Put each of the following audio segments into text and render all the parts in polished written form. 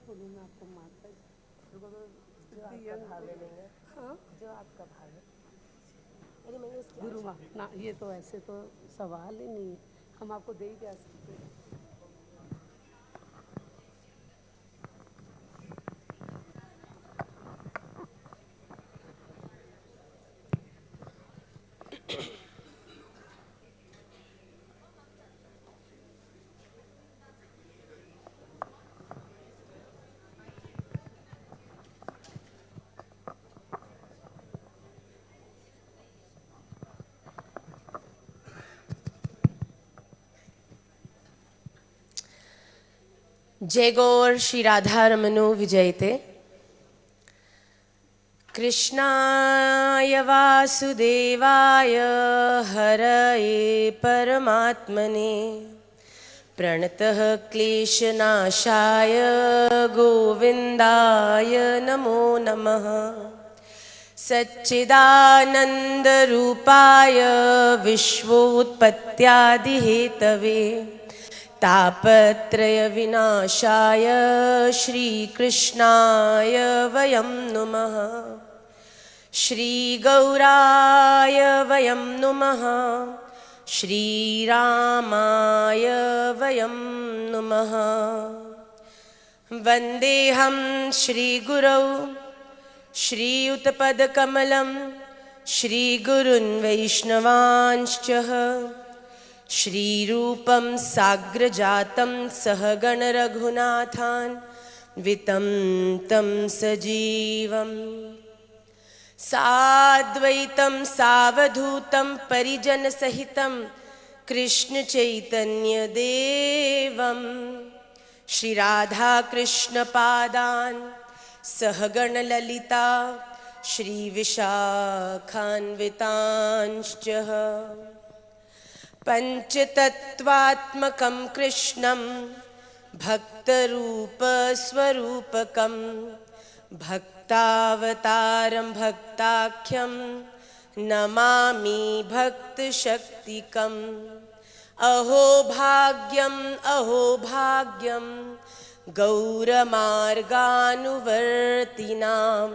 बोलूँ मैं आपको माता जी? जो आपका भाव है लेंगे। हाँ, जो आपका भाव है। अरे मैंने उसकी गुरु माँ ना, ये तो ऐसे तो सवाल ही नहीं है, हम आपको दे ही क्या सकते हैं। जय गौर श्री राधा रमनो विजयते। कृष्णाय वासुदेवाय हरये परमात्मने प्रणतः क्लेशनाशाय गोविन्दाय नमो नमः। सच्चिदानन्दरूपाय विश्वोत्पत्त्यादिहेतवे तापत्रयविनाशाय श्रीकृष्णाय वयं नुमः। श्रीगौराय वयं नुमः। श्रीरामाय वयं नुमः। वन्देऽहं श्रीगुरौ श्रीयुतपदकमलं श्रीगुरुन् वैष्णवांश्च श्रीरूपं साग्रजातं सहगणरघुनाथान् वितं तं सजीवम् साद्वैतं सावधूतं परिजनसहितं कृष्णचैतन्यदेवं श्रीराधाकृष्णपादान् सहगणललिता श्रीविशाखान्वितांश्च पञ्चतत्त्वात्मकं कृष्णं भक्तरूपस्वरूपकं भक्तावतारं भक्ताख्यं नमामि भक्तशक्तिकम्। अहो भाग्यं गौरमार्गानुवर्तिनां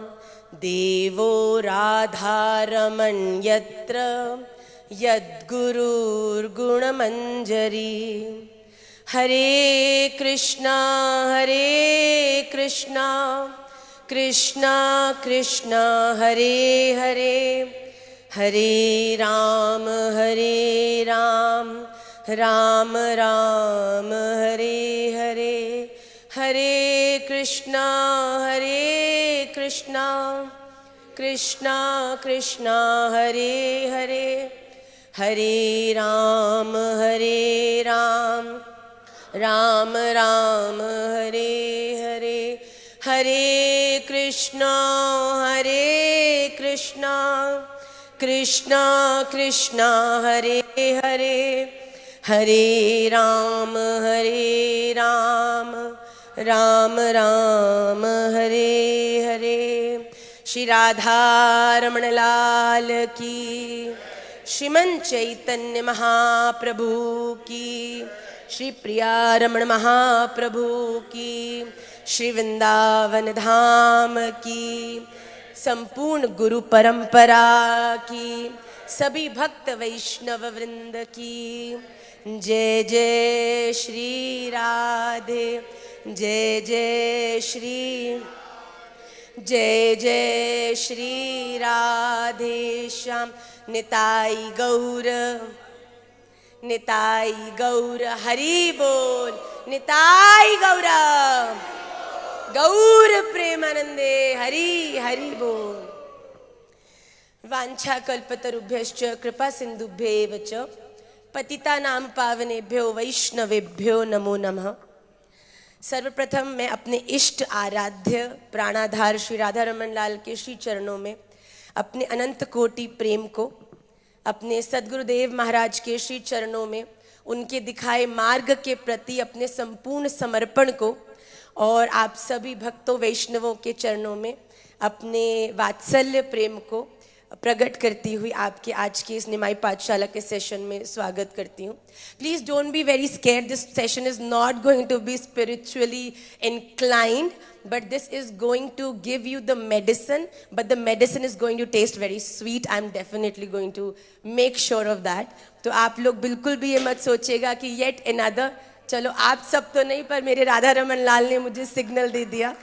देवो राधारमण्यत्र यद्गुरुर्गुणमञ्जरी। हरे कृष्णा कृष्णा कृष्णा हरे हरे, हरे राम राम राम हरे हरे। हरे कृष्णा कृष्णा कृष्णा हरे हरे, हरे राम राम राम हरे हरे। हरे कृष्णा कृष्णा कृष्णा हरे हरे, हरे राम राम राम हरे हरे। श्री राधा रमण लाल की, श्रीमन चैतन्य महाप्रभु की, श्री प्रिया रमण महाप्रभु की, श्री वृंदावन धाम की, संपूर्ण गुरु परंपरा की, सभी भक्त वैष्णव वृंद की जय जय श्री राधे, जय जय श्री राधे श्याम। निताई गौर हरि बोल, निताई गौरा गौर प्रेमानंदे हरि हरि बोल। वांछा कल्पतरुभ्यश्च कृपा सिंधुभ्येव च पतितानां पावनेभ्यो वैष्णवेभ्यो नमो नमः। सर्वप्रथम मैं अपने इष्ट आराध्य प्राणाधार श्री राधा रमन लाल के श्री चरणों में अपने अनंत कोटि प्रेम को, अपने सद्गुरुदेव महाराज के श्री चरणों में उनके दिखाए मार्ग के प्रति अपने संपूर्ण समर्पण को, और आप सभी भक्तों वैष्णवों के चरणों में अपने वात्सल्य प्रेम को प्रकट करती हुई आपके आज के इस निमाई पाठशाला के सेशन में स्वागत करती हूँ. Please don't be very scared. This session is not going to be spiritually inclined, but this is going to give you the medicine, but the medicine is going to taste very sweet. I'm definitely going to make sure of that. तो आप लोग बिल्कुल भी ये मत सोचिएगा कि yet another, चलो आप सब तो नहीं, पर मेरे राधा रमन लाल ने मुझे सिग्नल दे दिया.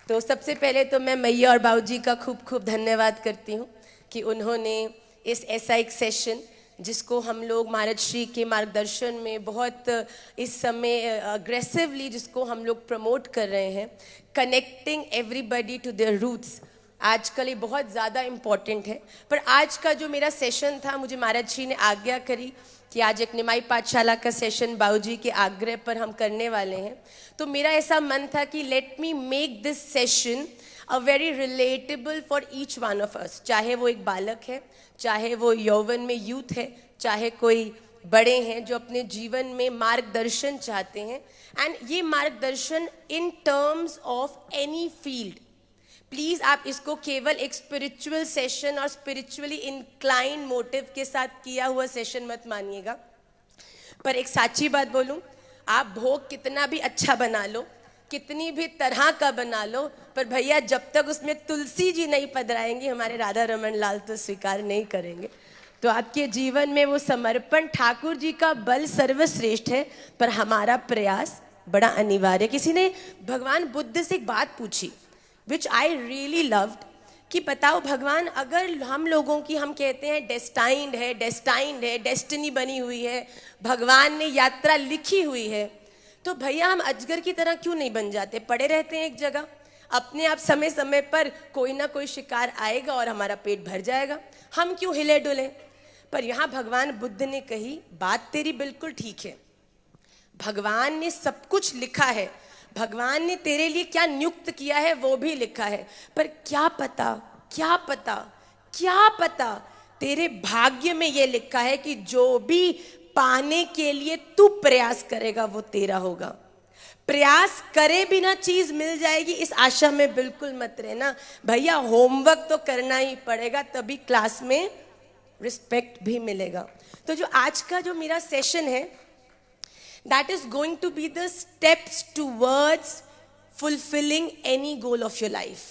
तो सबसे पहले तो मैं मैया और बाबूजी का खूब खूब धन्यवाद करती हूँ कि उन्होंने इस ऐसा एक सेशन जिसको हम लोग महाराज श्री के मार्गदर्शन में बहुत इस समय अग्रेसिवली जिसको हम लोग प्रमोट कर रहे हैं, connecting everybody to their roots, आजकल ये बहुत ज़्यादा इम्पॉर्टेंट है. पर आज का जो मेरा सेशन था, मुझे महाराज श्री ने आज्ञा करी कि आज एक निमाई पाठशाला का सेशन बाबूजी के आग्रह पर हम करने वाले हैं. तो मेरा ऐसा मन था कि let me make this session a very relatable for each one of us. चाहे वो एक बालक है, चाहे वो यौवन में यूथ है, चाहे कोई बड़े हैं जो अपने जीवन में मार्गदर्शन चाहते हैं. एंड ये मार्गदर्शन in terms of any field. Please आप इसको केवल एक स्पिरिचुअल सेशन और स्पिरिचुअली इंक्लाइन मोटिव के साथ किया हुआ सेशन मत मानिएगा. पर एक साची बात बोलूं, आप भोग कितना भी अच्छा बना लो, कितनी भी तरह का बना लो, पर भैया जब तक उसमें तुलसी जी नहीं पधराएंगी, हमारे राधा रमन लाल तो स्वीकार नहीं करेंगे. तो आपके जीवन में वो समर्पण, ठाकुर जी का बल सर्वश्रेष्ठ है, पर हमारा प्रयास बड़ा अनिवार्य. किसी ने भगवान बुद्ध से एक बात पूछी विच आई रियली लव्ड कि बताओ भगवान, अगर हम लोगों की, हम कहते हैं डेस्टाइंड है, डेस्टिनी बनी हुई है, भगवान ने यात्रा लिखी हुई है, तो भैया हम अजगर की तरह क्यों नहीं बन जाते? पड़े रहते हैं एक जगह, अपने आप समय समय पर कोई ना कोई शिकार आएगा और हमारा पेट भर जाएगा, हम क्यों हिले डुले? पर यहाँ भगवान बुद्ध ने कही, बात तेरी बिल्कुल ठीक है, भगवान ने सब कुछ लिखा है, भगवान ने तेरे लिए क्या नियुक्त किया है वो भी लिखा है, पर क्या पता तेरे भाग्य में ये लिखा है कि जो भी पाने के लिए तू प्रयास करेगा वो तेरा होगा. प्रयास करे बिना चीज मिल जाएगी इस आशा में बिल्कुल मत रहना भैया. होमवर्क तो करना ही पड़ेगा, तभी क्लास में रिस्पेक्ट भी मिलेगा. तो जो आज का जो मेरा सेशन है, that is going to be the steps towards fulfilling any goal of your life.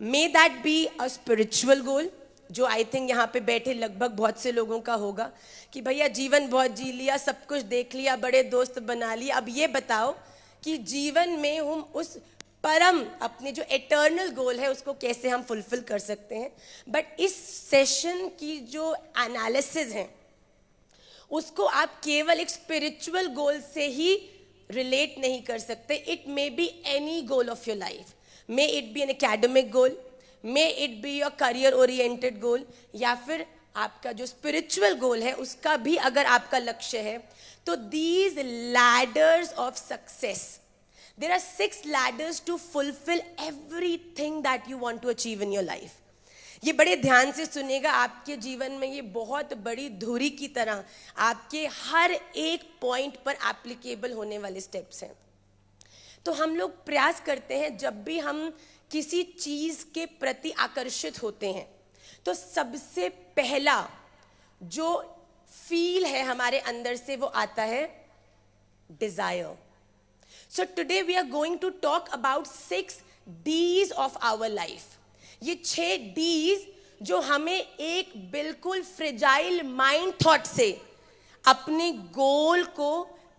May that be a spiritual goal, जो आई थिंक यहाँ पे बैठे लगभग बहुत से लोगों का होगा कि भैया जीवन बहुत जी लिया, सब कुछ देख लिया, बड़े दोस्त बना लिए, अब ये बताओ कि जीवन में हम उस परम अपने जो एटर्नल गोल है उसको कैसे हम फुलफिल कर सकते हैं. बट इस सेशन की जो एनालिसिस है उसको आप केवल एक स्पिरिचुअल गोल से ही रिलेट नहीं कर सकते. It may be any goal of your life, may it be an academic goal, may it be your career oriented goal, या फिर आपका जो स्पिरिचुअल गोल है उसका भी अगर आपका लक्ष्य है. तो these ladders of success, there are 6 ladders to fulfil everything that you want to achieve in your life. ये बड़े ध्यान से सुनेगा, आपके जीवन में ये बहुत बड़ी धुरी की तरह आपके हर एक पॉइंट पर एप्लीकेबल होने वाले स्टेप्स हैं. तो हम लोग प्रयास करते हैं जब भी हम किसी चीज के प्रति आकर्षित होते हैं तो सबसे पहला जो फील है हमारे अंदर से वो आता है desire. So today we are going to talk about 6 D's of our life. ये 6 D's जो हमें एक बिल्कुल फ्रेजाइल माइंड थॉट से अपने गोल को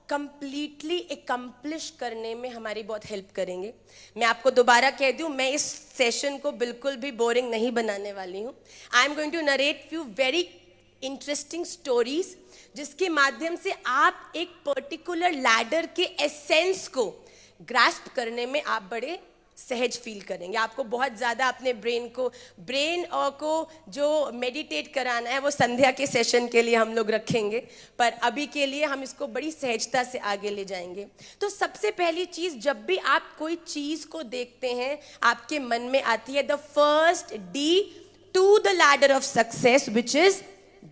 कंप्लीटली एकम्प्लिश करने में हमारी बहुत हेल्प करेंगे. मैं आपको दोबारा कह दूं, मैं इस सेशन को बिल्कुल भी बोरिंग नहीं बनाने वाली हूं. I am going to narrate few very interesting stories जिसके माध्यम से आप एक पर्टिकुलर लैडर के एसेंस को ग्रास्प करने में आप बड़े सहज फील करेंगे. आपको बहुत ज़्यादा अपने ब्रेन को जो मेडिटेट कराना है वो संध्या के सेशन के लिए हम लोग रखेंगे, पर अभी के लिए हम इसको बड़ी सहजता से आगे ले जाएंगे. तो सबसे पहली चीज़, जब भी आप कोई चीज़ को देखते हैं आपके मन में आती है the first D to the ladder of success which is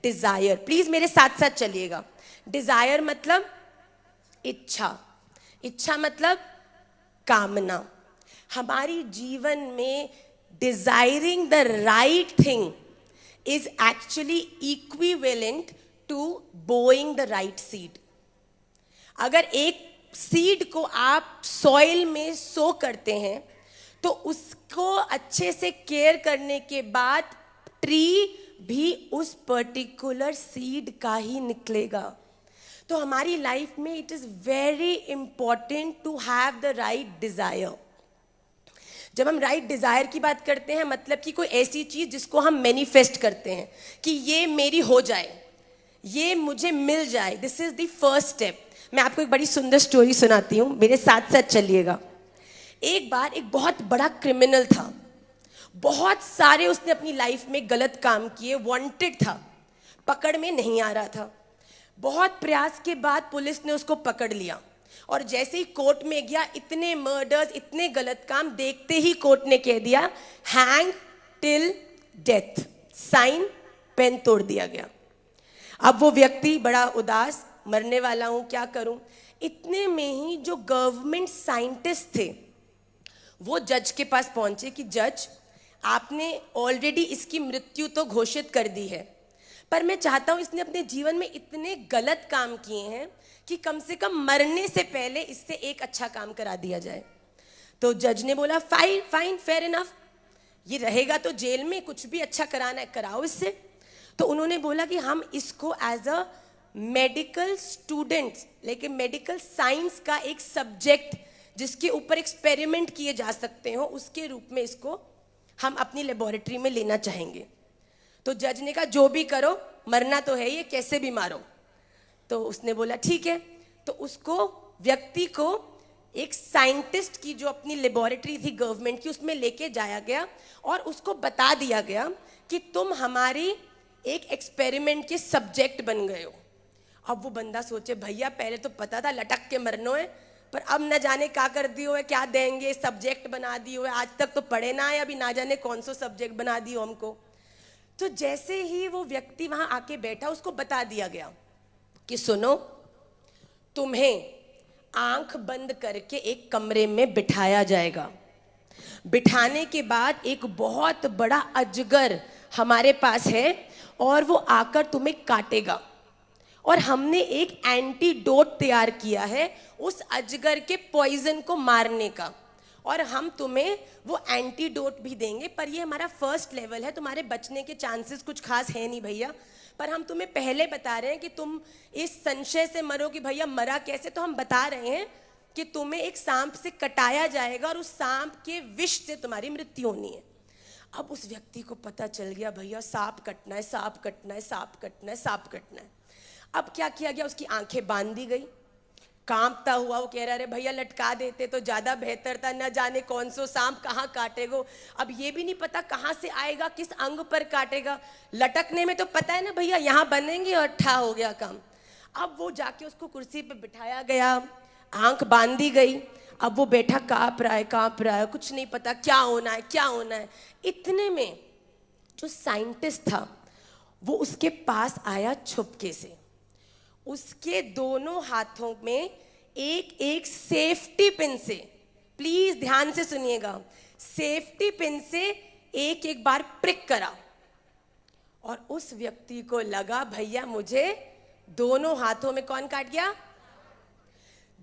desire. Please मेरे साथ साथ चलिएगा. डिजायर मतलब इच्छा, इच्छा मतलब कामना. हमारी जीवन में desiring the right thing is actually equivalent to bowing the right seed. अगर एक सीड को आप सॉइल में सो करते हैं तो उसको अच्छे से केयर करने के बाद ट्री भी उस पर्टिकुलर सीड का ही निकलेगा. तो हमारी लाइफ में it is very important to have the right desire. जब हम राइट डिजायर की बात करते हैं मतलब कि कोई ऐसी चीज जिसको हम मैनिफेस्ट करते हैं कि ये मेरी हो जाए, ये मुझे मिल जाए. This is the first step. मैं आपको एक बड़ी सुंदर स्टोरी सुनाती हूँ, मेरे साथ साथ चलिएगा. एक बार एक बहुत बड़ा क्रिमिनल था, बहुत सारे उसने अपनी लाइफ में गलत काम किए, वांटेड था, पकड़ में नहीं आ रहा था. बहुत प्रयास के बाद पुलिस ने उसको पकड़ लिया और जैसे ही कोर्ट में गया, इतने मर्डर्स, इतने गलत काम देखते ही कोर्ट ने कह दिया hang till death. Sign pen तोड़ दिया गया. अब वो व्यक्ति बड़ा उदास, मरने वाला हूं, क्या करूं. इतने में ही जो गवर्नमेंट साइंटिस्ट थे वो जज के पास पहुंचे कि जज, आपने ऑलरेडी इसकी मृत्यु तो घोषित कर दी है, पर मैं चाहता हूं इसने अपने जीवन में इतने गलत काम किए हैं कि कम से कम मरने से पहले इससे एक अच्छा काम करा दिया जाए. तो जज ने बोला फाइन फाइन, फेयर इनफ, ये रहेगा तो जेल में, कुछ भी अच्छा कराना है कराओ इससे. तो उन्होंने बोला कि हम इसको एज अ मेडिकल स्टूडेंट, लेकिन मेडिकल साइंस का एक सब्जेक्ट जिसके ऊपर एक्सपेरिमेंट किए जा सकते हो, उसके रूप में इसको हम अपनी लेबोरेटरी में लेना चाहेंगे. तो जज ने कहा जो भी करो, मरना तो है, ये कैसे भी मारो. तो उसने बोला ठीक है. तो उसको व्यक्ति को एक साइंटिस्ट की जो अपनी लेबोरेटरी थी गवर्नमेंट की, उसमें लेके जाया गया और उसको बता दिया गया कि तुम हमारी एक एक्सपेरिमेंट के सब्जेक्ट बन गए हो. अब वो बंदा सोचे भैया पहले तो पता था लटक के मरनो है, पर अब न जाने क्या कर दियो है, क्या देंगे, सब्जेक्ट बना दियो है, आज तक तो पढ़े ना है, अभी ना जाने कौन सा सब्जेक्ट बना दियो हमको. तो जैसे ही वो व्यक्ति वहां आके बैठा, उसको बता दिया गया कि सुनो, तुम्हें आंख बंद करके एक कमरे में बिठाया जाएगा. बिठाने के बाद एक बहुत बड़ा अजगर हमारे पास है और वो आकर तुम्हें काटेगा, और हमने एक एंटीडोट तैयार किया है उस अजगर के पॉइजन को मारने का, और हम तुम्हें वो एंटीडोट भी देंगे, पर ये हमारा फर्स्ट लेवल है, तुम्हारे बचने के चांसेस कुछ खास है नहीं भैया, पर हम तुम्हें पहले बता रहे हैं कि तुम इस संशय से मरो कि भैया मरा कैसे. तो हम बता रहे हैं कि तुम्हें एक सांप से कटाया जाएगा और उस सांप के विष से तुम्हारी मृत्यु होनी है. अब उस व्यक्ति को पता चल गया भैया सांप कटना है, सांप कटना है, सांप कटना है, सांप कटना है. अब क्या किया गया, उसकी आंखें बांध दी गई. कांपता हुआ वो कह रहा है भैया लटका देते तो ज्यादा बेहतर था, न जाने कौन सो सांप कहाँ काटेगा, अब ये भी नहीं पता कहाँ से आएगा, किस अंग पर काटेगा. लटकने में तो पता है ना भैया यहाँ बनेंगे, और ठा हो गया काम. अब वो जाके उसको कुर्सी पे बिठाया गया, आंख बांधी गई. अब वो बैठा कांप रहा है, कुछ नहीं पता क्या होना है, क्या होना है. इतने में जो साइंटिस्ट था वो उसके पास आया छुपके से. उसके दोनों हाथों में एक एक सेफ्टी पिन से, प्लीज ध्यान से सुनिएगा, सेफ्टी पिन से एक एक बार प्रिक करा, और उस व्यक्ति को लगा भैया मुझे दोनों हाथों में कौन काट गया.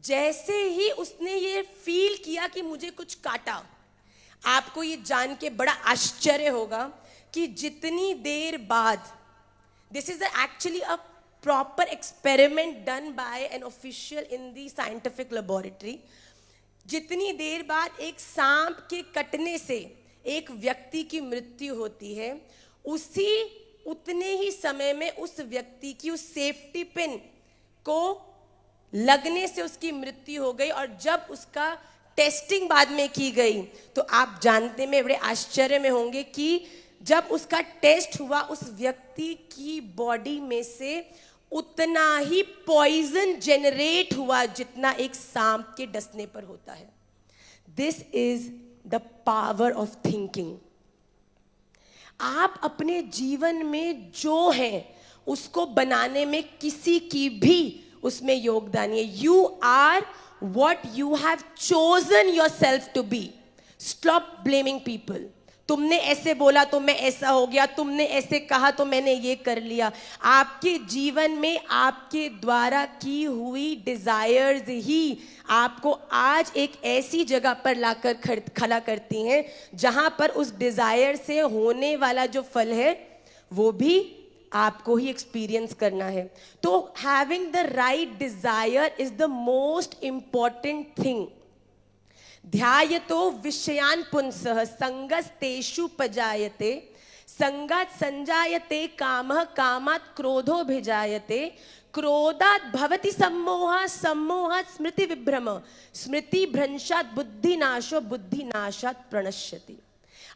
जैसे ही उसने ये फील किया कि मुझे कुछ काटा, आपको ये जान के बड़ा आश्चर्य होगा कि जितनी देर बाद, this is actually a proper experiment done by an official in the scientific laboratory, जितनी देर बाद एक सांप के कटने से एक व्यक्ति की मृत्यु होती है, उतने ही समय में उस व्यक्ति की उस सेफ्टी पिन को लगने से उसकी मृत्यु हो गई. और जब उसका टेस्टिंग बाद में की गई तो आप जानते में बड़े आश्चर्य में होंगे कि जब उसका टेस्ट हुआ उस व्यक्ति की बॉडी में से उतना ही पॉइजन जनरेट हुआ जितना एक सांप के डसने पर होता है. This is the power of thinking. आप अपने जीवन में जो है उसको बनाने में किसी की भी उसमें योगदान है. You are what you have chosen yourself to be. Stop blaming people. तुमने ऐसे बोला तो मैं ऐसा हो गया, तुमने ऐसे कहा तो मैंने ये कर लिया। आपके जीवन में आपके द्वारा की हुई डिजायर्स ही आपको आज एक ऐसी जगह पर लाकर खड़ा करती हैं जहां पर उस डिजायर से होने वाला जो फल है वो भी आपको ही एक्सपीरियंस करना है। तो having the right desire is the most important thing. ध्यायतो विषयान् पुंसः संगस्तेषु पजायते, संगात् संजायते कामः, कामात् क्रोधो भिजायते, क्रोधात् भवति सम्मोहः, सम्मोहात् स्मृति विभ्रम, स्मृति भ्रंशात् बुद्धिनाशो, बुद्धिनाशात् प्रणश्यति।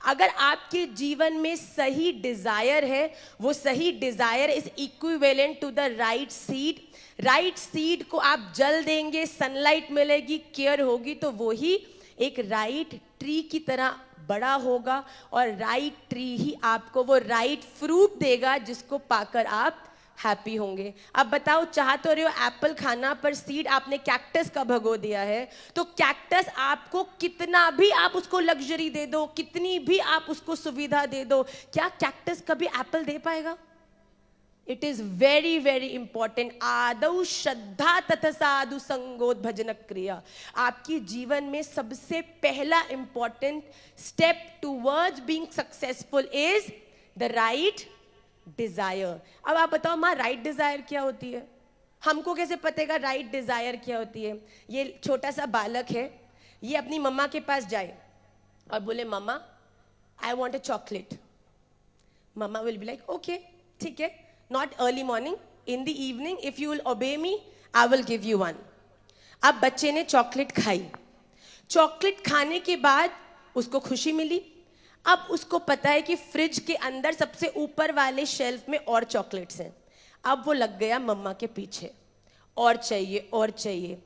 अगर आपके जीवन में सही डिजायर है, वो सही desire is equivalent to the right seed. Right seed को आप जल देंगे, सनलाइट मिलेगी, केयर होगी, तो वो ही एक राइट ट्री की तरह बड़ा होगा और राइट ट्री ही आपको वो राइट फ्रूट देगा जिसको पाकर आप हैप्पी होंगे। अब बताओ, चाह तो रहे हो एप्पल खाना, पर सीड आपने कैक्टस का भगो दिया है। तो कैक्टस आपको कितना भी आप उसको लग्जरी दे दो, कितनी भी आप उसको सुविधा दे दो, क्या कैक्टस कभी एप्पल दे पाएगा? It is very very important. आदौ श्रद्धा तथा साधु संगोद भजन क्रिया। आपकी जीवन में सबसे पहला important step towards being successful is the right Dzire. अब आप बताओ माँ, राइट डिजायर क्या होती है? हमको कैसे पतेगा राइट डिजायर क्या होती है? ये छोटा सा बालक है, ये अपनी मम्मा के पास जाए और बोले mama I want a chocolate. Mama will be like okay ठीक है, not early morning, in the evening, if you will obey me, I will give you one. अब बच्चे ने चॉकलेट खाई, चॉकलेट खाने के बाद उसको खुशी मिली। अब उसको पता है कि फ्रिज के अंदर सबसे ऊपर वाले शेल्फ में और चॉकलेट्स हैं। अब वो लग गया मम्मा के पीछे, और चाहिए और चाहिए।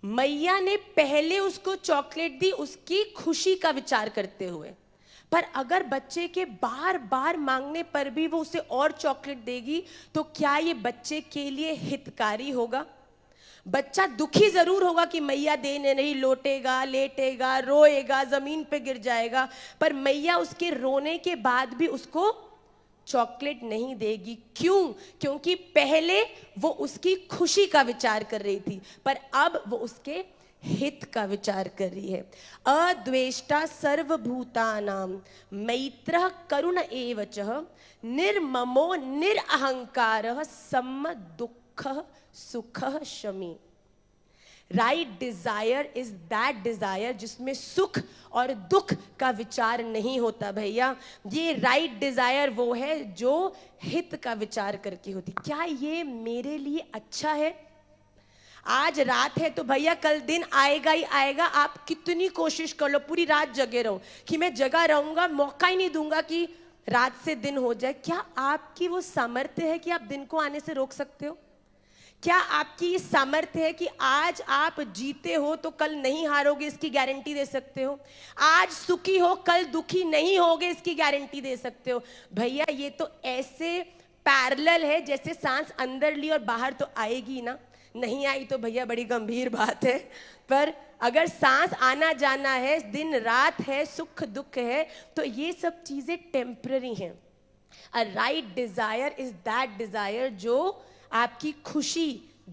मैया ने पहले उसको चॉकलेट दी उसकी खुशी का विचार करते हुए, पर अगर बच्चे के बार बार मांगने पर भी वो उसे और चॉकलेट देगी तो क्या ये बच्चे के लिए हितकारी होगा? बच्चा दुखी जरूर होगा कि मैया देने नहीं, लौटेगा, लेटेगा, रोएगा, जमीन पे गिर जाएगा, पर मैया उसके रोने के बाद भी उसको चॉकलेट नहीं देगी। क्यों? क्योंकि पहले वो उसकी खुशी का विचार कर रही थी, पर अब वो उसके हित का विचार कर रही है। अद्वेष्टा सर्वभूतानां मैत्रः करुण एव च, निर्ममो निरअहंकारः सम दुःखः सुखः शमी। Right desire is that desire जिसमें सुख और दुख का विचार नहीं होता भैया। ये राइट डिजायर वो है जो हित का विचार करके होती। क्या ये मेरे लिए अच्छा है? आज रात है तो भैया कल दिन आएगा ही आएगा। आप कितनी कोशिश कर लो, पूरी रात जगे रहो कि मैं जगा रहूंगा, मौका ही नहीं दूंगा कि रात से दिन हो जाए। क्या आपकी वो सामर्थ्य है कि आप दिन को आने से रोक सकते हो? क्या आपकी ये सामर्थ्य है कि आज आप जीते हो तो कल नहीं हारोगे, इसकी गारंटी दे सकते हो? आज सुखी हो कल दुखी नहीं होगे, इसकी गारंटी दे सकते हो? भैया ये तो ऐसे पैरेलल है जैसे सांस अंदर ली और बाहर तो आएगी ना, नहीं आई तो भैया बड़ी गंभीर बात है। पर अगर सांस आना जाना है, दिन रात है, सुख दुख है, तो ये सब चीजें टेम्पररी हैं। A right desire is that Dzire जो आपकी खुशी,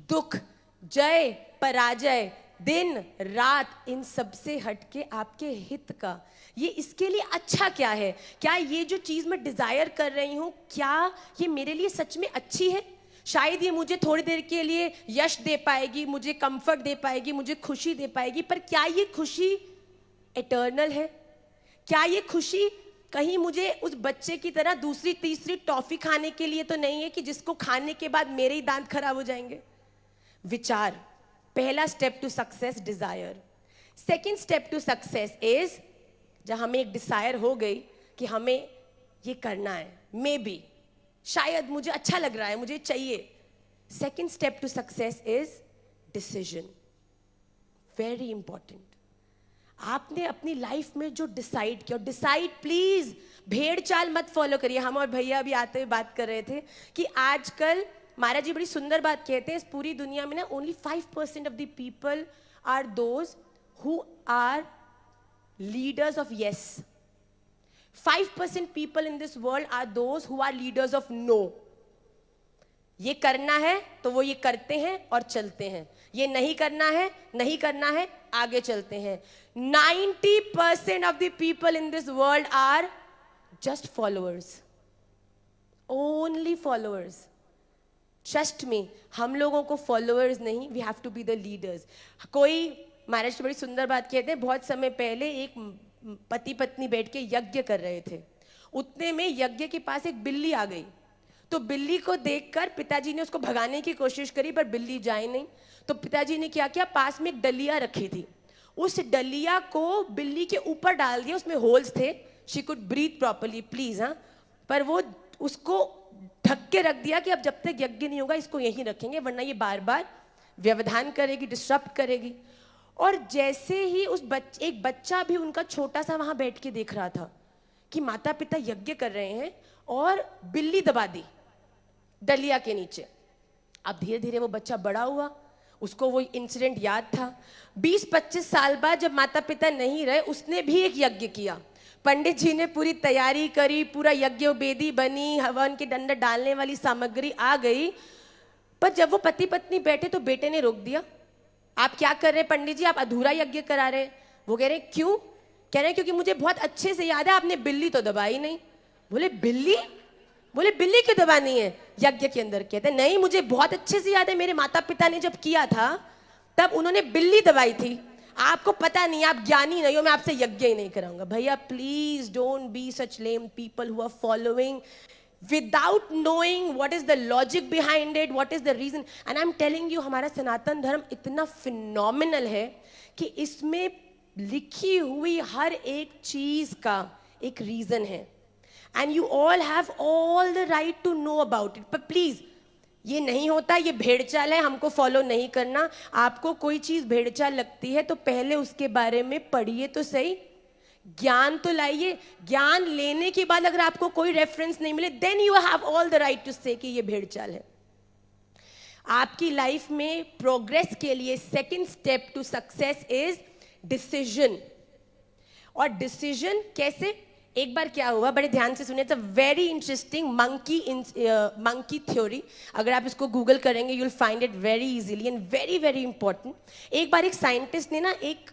दुख, जय पराजय, दिन रात, इन सब से हटके आपके हित का, ये इसके लिए अच्छा क्या है, क्या ये जो चीज मैं डिजायर कर रही हूं क्या ये मेरे लिए सच में अच्छी है? शायद ये मुझे थोड़ी देर के लिए यश दे पाएगी, मुझे कंफर्ट दे पाएगी, मुझे खुशी दे पाएगी, पर क्या ये खुशी इटर्नल है? क्या ये खुशी कहीं मुझे उस बच्चे की तरह दूसरी तीसरी टॉफी खाने के लिए तो नहीं है कि जिसको खाने के बाद मेरे ही दांत खराब हो जाएंगे? विचार। पहला step to success desire. Second step to success is जब हमें एक डिजायर हो गई कि हमें ये करना है, मे बी शायद मुझे अच्छा लग रहा है, मुझे चाहिए। Second step to success is decision. Very important. आपने अपनी लाइफ में जो डिसाइड किया, डिसाइड प्लीज भेड़ चाल मत फॉलो करिए। हम और भैया अभी आते हुए बात कर रहे थे कि आजकल महाराज जी बड़ी सुंदर बात कहते हैं, इस पूरी दुनिया में ना only 5% of the people are those who are leaders of yes. 5% people in this world are those who are leaders of no. ये करना है तो वो ये करते हैं और चलते हैं, ये नहीं करना है, नहीं करना है, आगे चलते हैं. 90% of the people in this world are just followers. Only followers. Trust me, हम लोगों को followers नहीं, we have to be the leaders. कोई महाराज बड़ी सुंदर बात कहते हैं, बहुत समय पहले एक पति पत्नी बैठ के यज्ञ कर रहे थे. उतने में यज्ञ के पास एक बिल्ली आ गई. तो बिल्ली को देखकर पिताजी ने उसको भगाने की कोशिश करी, पर बिल्ली जाए नहीं. तो पिताजी ने क्या किया, पास में एक डलिया रखी थी, उस डलिया को बिल्ली के ऊपर डाल दिया. उसमें होल्स थे, she could breathe properly, please. हाँ, पर वो उसको ढक के रख दिया कि अब जब तक यज्ञ नहीं होगा इसको यहीं रखेंगे, वरना ये बार बार व्यवधान करेगी, डिस्टर्ब करेगी. और जैसे ही एक बच्चा भी उनका छोटा सा वहां बैठ के देख रहा था कि माता पिता यज्ञ कर रहे हैं, और बिल्ली दबा दी डलिया के नीचे. अब धीरे धीरे वो बच्चा बड़ा हुआ, उसको वो इंसिडेंट याद था. 20-25 साल बाद जब माता पिता नहीं रहे, उसने भी एक यज्ञ किया. पंडित जी ने पूरी तैयारी करी, पूरा यज्ञ वेदी बनी, हवन के डंडा डालने वाली सामग्री आ गई. पर जब वो पति पत्नी बैठे तो बेटे ने रोक दिया. आप क्या कर रहे हैं पंडित जी, आप अधूरा यज्ञ करा रहे हैं. वो कह रहे क्यों? कह रहे क्योंकि मुझे बहुत अच्छे से याद है आपने बिल्ली तो दबाई नहीं. बोले बिल्ली? बोले बिल्ली क्यों दबानी है यज्ञ के अंदर? कहते नहीं, मुझे बहुत अच्छे से याद है मेरे माता पिता ने जब किया था तब उन्होंने बिल्ली दबाई थी. आपको पता नहीं, आप ज्ञानी नहीं हो, मैं आपसे यज्ञ ही नहीं कराऊंगा. भैया please don't be such lame people who are following without knowing what is the logic behind it, what is the reason. And I'm telling you, हमारा सनातन धर्म इतना phenomenal है कि इसमें लिखी हुई हर एक चीज का एक रीजन है. And you all have all the right to know about it. But please, ये नहीं होता, ये भेड़चाल है, हमको फॉलो नहीं करना. आपको कोई चीज भेड़चाल लगती है तो पहले उसके बारे में पढ़िए तो सही, ज्ञान तो लाइए. ज्ञान लेने के बाद अगर आपको कोई रेफरेंस नहीं मिले, then you have all the right to say कि ये भेड़चाल है. आपकी लाइफ में प्रोग्रेस के लिए second step to success is decision. और डिसीजन कैसे? एक बार क्या हुआ, बड़े ध्यान से सुनिए. It's a very interesting monkey theory. अगर आप इसको गूगल करेंगे you will find it very easily and very very important. एक बार एक साइंटिस्ट ने ना एक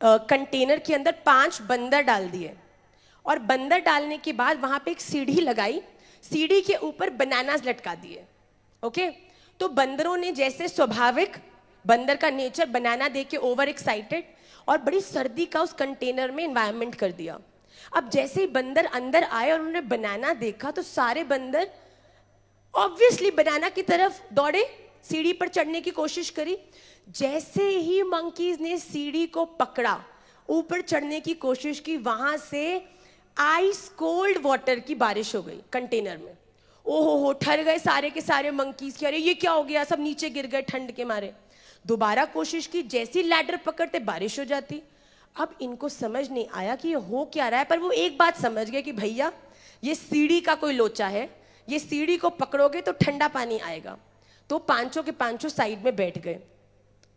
कंटेनर के अंदर 5 बंदर डाल दिए, और बंदर डालने के बाद वहां पे एक सीढ़ी लगाई, सीढ़ी के ऊपर बनानास लटका दिए. ओके, तो बंदरों ने जैसे स्वाभाविक बंदर का नेचर बनाना देख के ओवर एक्साइटेड और बड़ी सर्दी का उस कंटेनर में एनवायरनमेंट कर दिया. अब जैसे ही बंदर अंदर आए और उन्होंने बनाना देखा तो सारे बंदर ऑब्वियसली बनाना की तरफ दौड़े, सीढ़ी पर चढ़ने की कोशिश करी. जैसे ही मंकीज ने सीढ़ी को पकड़ा, ऊपर चढ़ने की कोशिश की, वहां से आइस कोल्ड वाटर की बारिश हो गई कंटेनर में. ओहो हो, ठर गए सारे के सारे मंकीज. अरे ये क्या हो गया, सब नीचे गिर गए ठंड के मारे. दोबारा कोशिश की, जैसी लैडर पकड़ते बारिश हो जाती. अब इनको समझ नहीं आया कि ये हो क्या रहा है, पर वो एक बात समझ गए कि भैया ये सीढ़ी का कोई लोचा है, ये सीढ़ी को पकड़ोगे तो ठंडा पानी आएगा. तो पांचों के पांचों साइड में बैठ गए.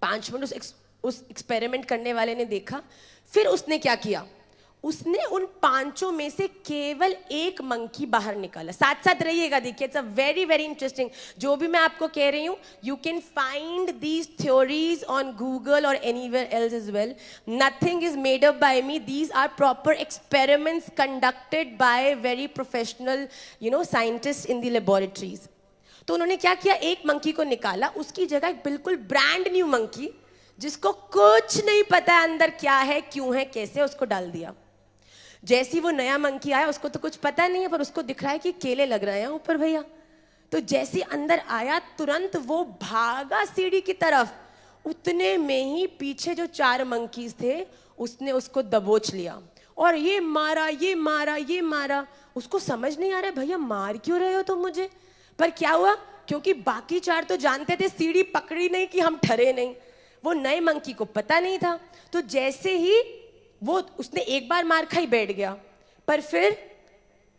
5 मिनट उस एक्सपेरिमेंट करने वाले ने देखा. फिर उसने क्या किया, उसने उन 5 में से केवल एक मंकी बाहर निकाला. साथ साथ रहिएगा, देखिए it's a very very interesting. जो भी मैं आपको कह रही हूं, you can find these theories on Google और anywhere else as well. Nothing is made up by me. These are proper experiments conducted by very professional scientist in the laboratories. तो उन्होंने क्या किया, एक मंकी को निकाला, उसकी जगह एक बिल्कुल ब्रांड न्यू मंकी जिसको कुछ नहीं पता है अंदर क्या है, क्यों है, कैसे, उसको डाल दिया. जैसी वो नया मंकी आया, उसको तो कुछ पता नहीं है, पर उसको दिख रहा है कि केले लग रहे हैं ऊपर भैया. तो जैसे अंदर आया तुरंत वो भागा सीढ़ी की तरफ. उतने में ही पीछे जो 4 मंकीज थे उसने उसको दबोच लिया और ये मारा, ये मारा, ये मारा. उसको समझ नहीं आ रहा है भैया मार क्यों रहे हो तुम मुझे. पर क्या हुआ, क्योंकि बाकी 4 तो जानते थे, सीढ़ी पकड़ी नहीं कि हम ठहरे नहीं. वो नए मंकी को पता नहीं था. तो जैसे ही वो उसने एक बार मार खाई, बैठ गया, पर फिर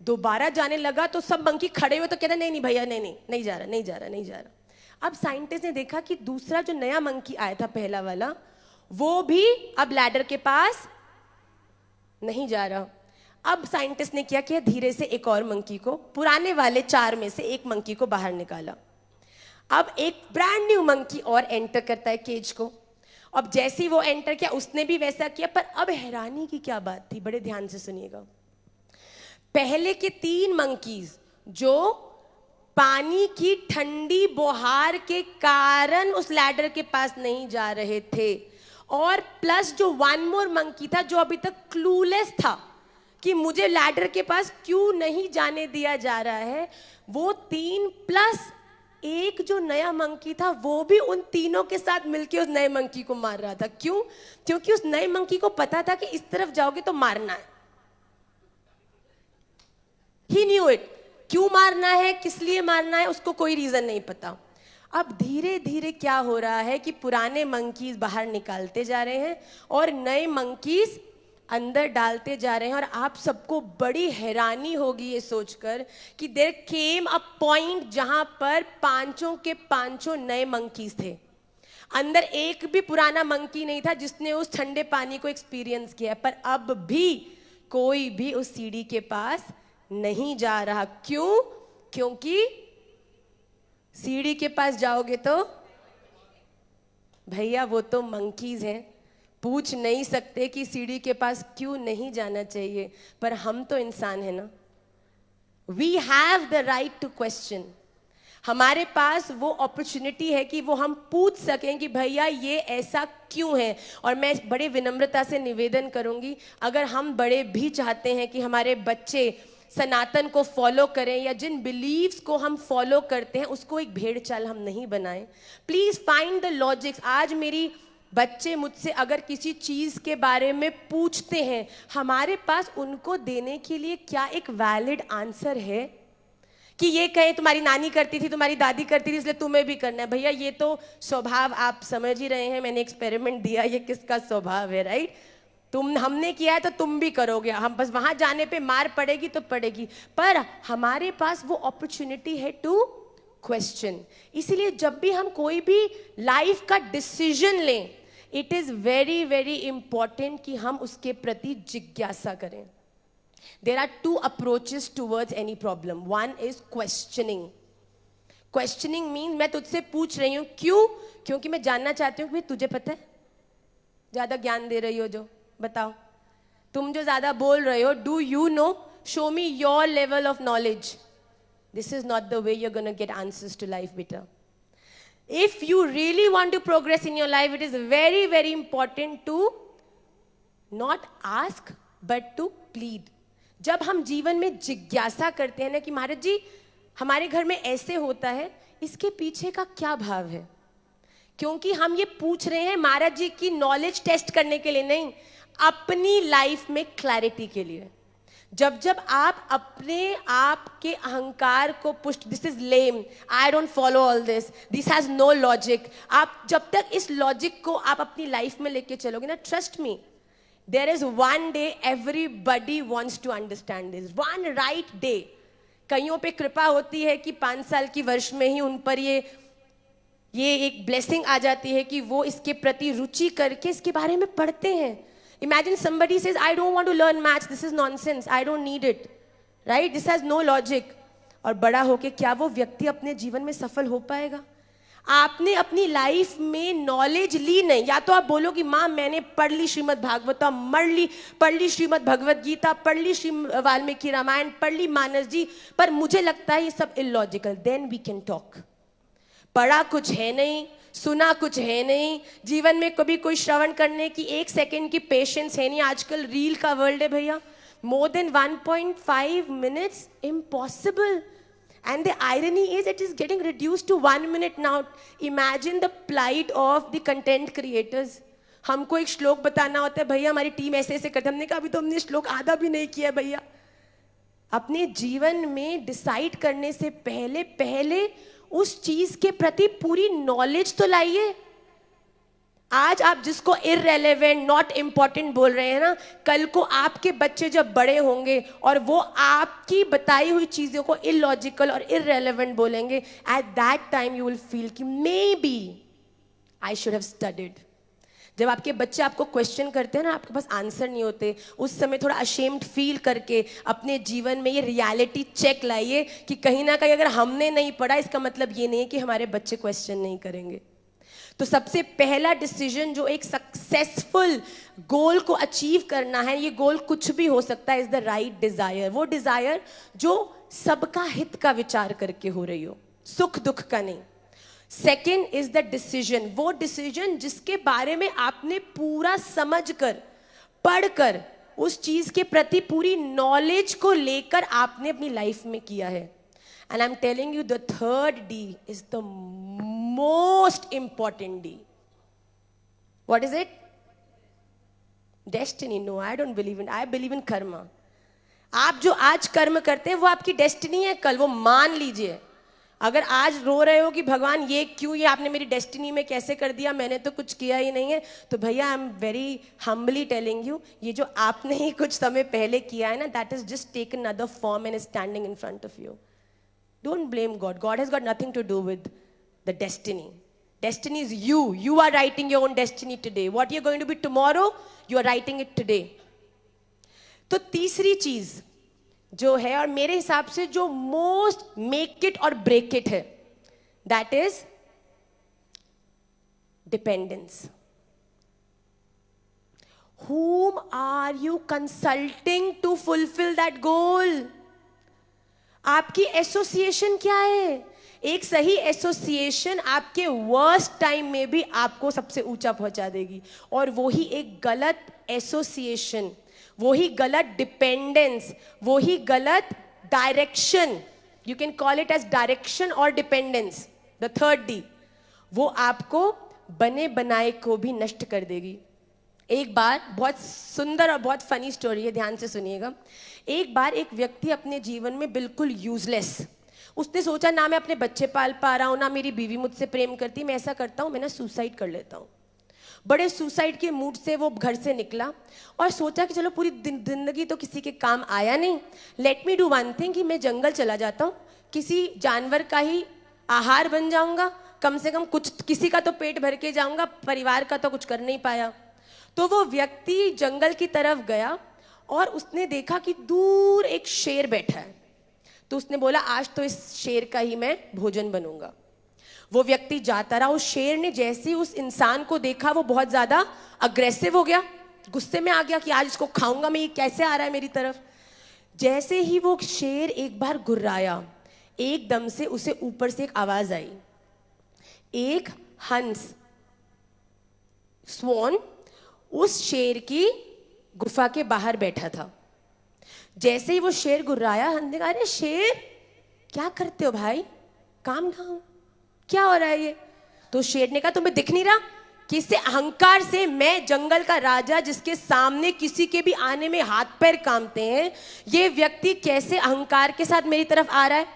दोबारा जाने लगा तो सब मंकी खड़े हुए. तो कहते नहीं नहीं भैया, नहीं नहीं नहीं जा रहा, नहीं जा रहा, नहीं जा रहा. अब साइंटिस्ट ने देखा कि दूसरा जो नया मंकी आया था, पहला वाला, वो भी अब लैडर के पास नहीं जा रहा. अब साइंटिस्ट ने क्या किया, धीरे से एक और मंकी को, पुराने वाले 4 में से एक मंकी को बाहर निकाला। अब एक ब्रांड न्यू मंकी और एंटर करता है केज को। अब जैसे ही वो एंटर किया उसने भी वैसा किया, पर अब हैरानी की क्या बात थी, बड़े ध्यान से सुनिएगा। पहले के 3 मंकीज जो पानी की ठंडी बौहार के कारण उस लैडर के पास नहीं जा रहे थे, और प्लस जो 1 मोर मंकी था जो अभी तक क्लूलेस था कि मुझे लैडर के पास क्यों नहीं जाने दिया जा रहा है, वो 3 प्लस एक जो नया मंकी था वो भी उन तीनों के साथ मिलकर उस नए मंकी को मार रहा था। क्यों? क्योंकि उस नए मंकी को पता था कि इस तरफ जाओगे तो मारना है। He knew it. क्यों मारना है, किस लिए मारना है, उसको कोई रीजन नहीं पता। अब धीरे धीरे क्या हो रहा है कि पुराने मंकीज बाहर निकालते जा रहे हैं और नए मंकीज अंदर डालते जा रहे हैं। और आप सबको बड़ी हैरानी होगी ये सोचकर कि देयर केम अ पॉइंट जहां पर 5 के 5 नए मंकीज थे। अंदर एक भी पुराना मंकी नहीं था जिसने उस ठंडे पानी को एक्सपीरियंस किया, पर अब भी कोई भी उस सीढ़ी के पास नहीं जा रहा। क्यों? क्योंकि सीढ़ी के पास जाओगे तो भैया वो तो मंकीज हैं, पूछ नहीं सकते कि सीढ़ी के पास क्यों नहीं जाना चाहिए, पर हम तो इंसान हैं ना। We have the right to question. हमारे पास वो अपॉर्चुनिटी है कि वो हम पूछ सकें कि भैया ये ऐसा क्यों है। और मैं बड़े विनम्रता से निवेदन करूंगी, अगर हम बड़े भी चाहते हैं कि हमारे बच्चे सनातन को फॉलो करें या जिन बिलीव्स को हम फॉलो करते हैं उसको एक भेड़ चाल हम नहीं बनाएं। Please find the logics. आज मेरी बच्चे मुझसे अगर किसी चीज के बारे में पूछते हैं, हमारे पास उनको देने के लिए क्या एक वैलिड आंसर है कि ये कहें तुम्हारी नानी करती थी, तुम्हारी दादी करती थी, इसलिए तुम्हें भी करना है। भैया ये तो स्वभाव आप समझ ही रहे हैं, मैंने एक्सपेरिमेंट दिया, ये किसका स्वभाव है, राइट? हमने किया है तो तुम भी करोगे। हम बस वहां जाने पे मार पड़ेगी तो पड़ेगी, पर हमारे पास वो अपॉर्चुनिटी है टू क्वेश्चन। इसीलिए जब भी हम कोई भी लाइफ का डिसीजन लें, it is very very important कि हम उसके प्रति जिज्ञासा करें। There are 2 approaches towards any problem. 1 is questioning. Questioning mean मैं तुझसे पूछ रही हूं, क्यों? क्योंकि मैं जानना चाहती हूं कि तुझे पता है। ज्यादा ज्ञान दे रही हो जो, बताओ। तुम जो ज्यादा बोल रहे हो, do you know? Show me your level of knowledge. This is not the way you are gonna get answers to life बेटा। If you really want to progress in your life, it is very very important to not ask but to plead. जब हम जीवन में जिज्ञासा करते हैं ना कि महाराज जी हमारे घर में ऐसे होता है, इसके पीछे का क्या भाव है, क्योंकि हम ये पूछ रहे हैं महाराज जी की नॉलेज टेस्ट करने के लिए नहीं, अपनी लाइफ में क्लैरिटी के लिए। जब जब आप अपने आप के अहंकार को पुष्ट, this is lame, I don't follow all this has no logic, आप जब तक इस लॉजिक को आप अपनी लाइफ में लेके चलोगे ना, trust me, there is one day everybody wants to understand this, one right day. कईयों पे कृपा होती है कि 5 साल की वर्ष में ही उन पर ये एक ब्लेसिंग आ जाती है कि वो इसके प्रति रुचि करके इसके बारे में पढ़ते हैं। Imagine somebody says, I don't want to learn maths, this is nonsense, I don't need it, right? This has no logic. और बड़ा होके क्या वो व्यक्ति अपने जीवन में सफल हो पाएगा? आपने अपनी लाइफ में नॉलेज ली नहीं, या तो आप बोलो कि माँ मैंने पढ़ ली श्रीमद् भागवतम, पढ़ ली श्रीमद् भगवत गीता, पढ़ ली श्री वाल्मीकि रामायण, पढ़ ली मानस जी, पर मुझे लगता है ये सब illogical, then we can talk. पढ़ा कुछ है नहीं, सुना कुछ है नहीं, जीवन में कभी कोई श्रवण करने की 1 सेकेंड की पेशेंस है नहीं। आजकल रील का वर्ल्ड है भैया, more than 1.5 minutes impossible, and the irony is it is getting reduced to 1 minute now. Imagine the plight of the content creators. हमको एक श्लोक बताना होता है, भैया हमारी टीम ऐसे ऐसे करते, हमने कहा अभी तो हमने श्लोक आधा भी नहीं किया भैया। अपने जीवन में डिसाइड करने से पहले उस चीज के प्रति पूरी नॉलेज तो लाइए। आज आप जिसको इररेलेवेंट, नॉट इंपॉर्टेंट बोल रहे हैं ना, कल को आपके बच्चे जब बड़े होंगे और वो आपकी बताई हुई चीजों को इलॉजिकल और इररेलेवेंट बोलेंगे, at that time you will feel कि maybe I should have studied. जब आपके बच्चे आपको क्वेश्चन करते हैं ना, आपके पास आंसर नहीं होते, उस समय थोड़ा अशेम्ड फील करके अपने जीवन में ये रियलिटी चेक लाइए कि कहीं ना कहीं अगर हमने नहीं पढ़ा इसका मतलब ये नहीं है कि हमारे बच्चे क्वेश्चन नहीं करेंगे। तो सबसे पहला डिसीजन जो एक सक्सेसफुल गोल को अचीव करना है, ये गोल कुछ भी हो सकता है, इज द राइट डिजायर। वो डिजायर जो सबका हित का विचार करके हो रही हो, सुख दुख का नहीं। सेकेंड इज द डिसीजन, वो डिसीजन जिसके बारे में आपने पूरा समझकर, पढ़कर, उस चीज के प्रति पूरी नॉलेज को लेकर आपने अपनी लाइफ में किया है। And I am telling you the third D is the most important D. What is it? Destiny. No, I don't believe in, I believe in karma. आप जो आज कर्म करते हैं वो आपकी डेस्टिनी है कल, वो मान लीजिए। अगर आज रो रहे हो कि भगवान ये क्यों, ये आपने मेरी डेस्टिनी में कैसे कर दिया, मैंने तो कुछ किया ही नहीं है, तो भैया I am very humbly telling you, ये जो आपने ही कुछ समय पहले किया है ना, that is just taken another form and standing in front of you. Don't blame God, God has got nothing to do with the destiny. Destiny is you. You are writing your own destiny today. What you're going to be tomorrow, you are writing it today. तो तीसरी चीज जो है, और मेरे हिसाब से जो मोस्ट मेक इट और ब्रेक इट है, that is dependence. Whom are you consulting to fulfill that goal? आपकी एसोसिएशन क्या है? एक सही एसोसिएशन आपके वर्स्ट टाइम में भी आपको सबसे ऊंचा पहुंचा देगी, और वही एक गलत एसोसिएशन, वही गलत डिपेंडेंस, वही गलत direction, you can call it as direction और डिपेंडेंस, द थर्ड डी, वो आपको बने बनाए को भी नष्ट कर देगी। एक बार, बहुत सुंदर और बहुत फनी स्टोरी है, ध्यान से सुनिएगा। एक बार एक व्यक्ति अपने जीवन में बिल्कुल यूजलेस, उसने सोचा ना मैं अपने बच्चे पाल पा रहा हूँ, ना मेरी बीवी मुझसे प्रेम करती, मैं ऐसा करता हूँ, मैं ना सुसाइड कर लेता हूँ। बड़े सुसाइड के मूड से वो घर से निकला और सोचा कि चलो पूरी जिंदगी तो किसी के काम आया नहीं, let me do one thing, कि मैं जंगल चला जाता हूँ, किसी जानवर का ही आहार बन जाऊंगा, कम से कम कुछ किसी का तो पेट भर के जाऊंगा, परिवार का तो कुछ कर नहीं पाया। तो वो व्यक्ति जंगल की तरफ गया और उसने देखा कि दूर एक शेर बैठा है, तो उसने बोला आज तो इस शेर का ही मैं भोजन बनूंगा। वो व्यक्ति जाता रहा, उस शेर ने जैसे ही उस इंसान को देखा वो बहुत ज्यादा अग्रेसिव हो गया, गुस्से में आ गया कि आज इसको खाऊंगा मैं, ये कैसे आ रहा है मेरी तरफ। जैसे ही वो शेर एक बार गुर्राया, एकदम से उसे ऊपर से एक आवाज आई, एक हंस, स्वॉन, उस शेर की गुफा के बाहर बैठा था। जैसे ही वो शेर गुर्राया, हंस ने कहा अरे शेर क्या करते हो भाई, काम डाउन, क्या हो रहा है ये? तो शेर ने कहा तुम्हें दिख नहीं रहा कि इससे अहंकार से मैं जंगल का राजा, जिसके सामने किसी के भी आने में हाथ पैर कांपते हैं, ये व्यक्ति कैसे अहंकार के साथ मेरी तरफ आ रहा है?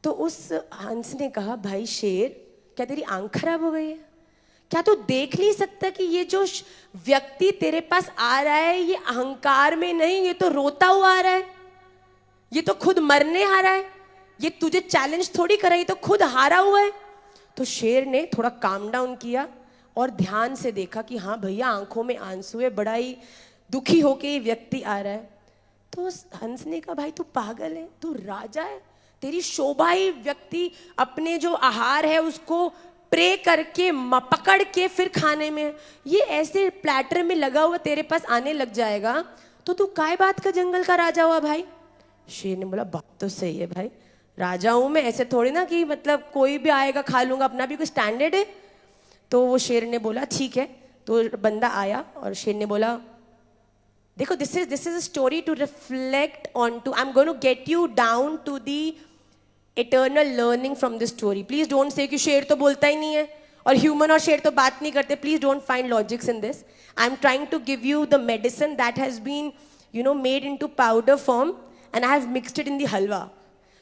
तो उस हंस ने कहा भाई शेर, क्या तेरी आंख खराब हो गई है? क्या तू देख नहीं सकता कि ये जो व्यक्ति तेरे पास आ रहा है ये अहंकार में नहीं, ये तो रोता हुआ आ रहा है, ये तो खुद मरने आ रहा है, ये तुझे चैलेंज थोड़ी कर रहा है, ये तो खुद हारा हुआ है। तो शेर ने थोड़ा काम डाउन किया और ध्यान से देखा कि हाँ भैया आंखों में आंसू है, बड़ा ही दुखी होके ये व्यक्ति आ रहा है। तो उस हंस ने कहा भाई तू पागल है, तू राजा है, तेरी शोभा ही व्यक्ति अपने जो आहार है उसको प्रे करके पकड़ के फिर खाने में, ये ऐसे प्लेटर में लगा हुआ तेरे पास आने लग जाएगा, तो तू काय बात का जंगल का राजा हुआ भाई? शेर ने बोला बात तो सही है भाई, राजा हूं मैं, ऐसे थोड़ी ना कि मतलब कोई भी आएगा खा लूंगा, अपना भी कोई स्टैंडर्ड है। तो वो शेर ने बोला ठीक है। तो बंदा आया और शेर ने बोला देखो this is a story to reflect on to, I am going to get you down to the eternal learning from this story. Please don't say कि शेर तो बोलता ही नहीं है और ह्यूमन और शेर तो बात नहीं करते. Please don't find logics in this. I'm trying to give you the medicine that has been, made into powder form, and I have mixed it in the halwa.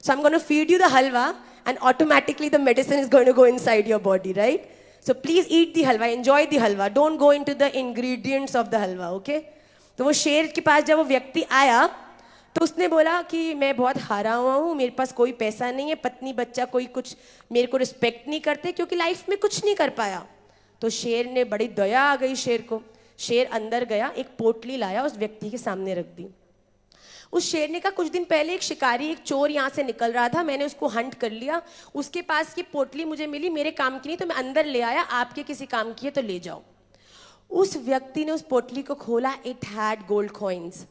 So I'm going to feed you the halwa and automatically the medicine is going to go inside your body, right? So please eat the halwa, enjoy the halwa. Don't go into the ingredients of the halwa, okay? तो वो शेर के पास जब वो व्यक्ति आया तो उसने बोला कि मैं बहुत हारा हुआ हूँ, मेरे पास कोई पैसा नहीं है, पत्नी बच्चा कोई कुछ मेरे को रिस्पेक्ट नहीं करते क्योंकि लाइफ में कुछ नहीं कर पाया। तो शेर ने, बड़ी दया आ गई शेर को, शेर अंदर गया, एक पोटली लाया, उस व्यक्ति के सामने रख दी। उस शेर ने कहा, कुछ दिन पहले एक शिकारी, एक चोर यहाँ से निकल रहा था, मैंने उसको हंट कर लिया, उसके पास ये पोटली मुझे मिली, मेरे काम की नहीं तो मैं अंदर ले आया, आपके किसी काम की है तो ले जाओ। उस व्यक्ति ने उस पोटली को खोला, इट हैड गोल्ड कॉइन्स।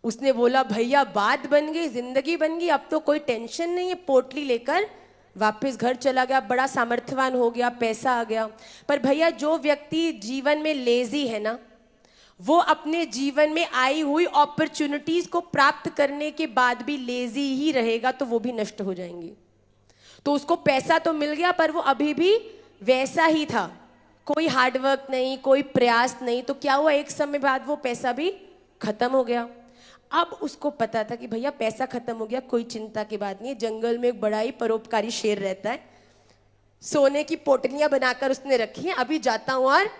उसने बोला, भैया बात बन गई, जिंदगी बन गई, अब तो कोई टेंशन नहीं है। पोटली लेकर वापस घर चला गया, बड़ा सामर्थ्यवान हो गया, पैसा आ गया। पर भैया जो व्यक्ति जीवन में लेजी है ना, वो अपने जीवन में आई हुई अपॉर्चुनिटीज को प्राप्त करने के बाद भी लेजी ही रहेगा तो वो भी नष्ट हो जाएंगी। तो उसको पैसा तो मिल गया पर वो अभी भी वैसा ही था, कोई हार्डवर्क नहीं, कोई प्रयास नहीं। तो क्या हुआ, एक समय बाद वो पैसा भी खत्म हो गया। अब उसको पता था कि भैया पैसा खत्म हो गया, कोई चिंता की बात नहीं है। जंगल में एक बड़ा ही परोपकारी शेर रहता है, सोने की पोटलियां बनाकर उसने रखी हैं, अभी जाता हूं और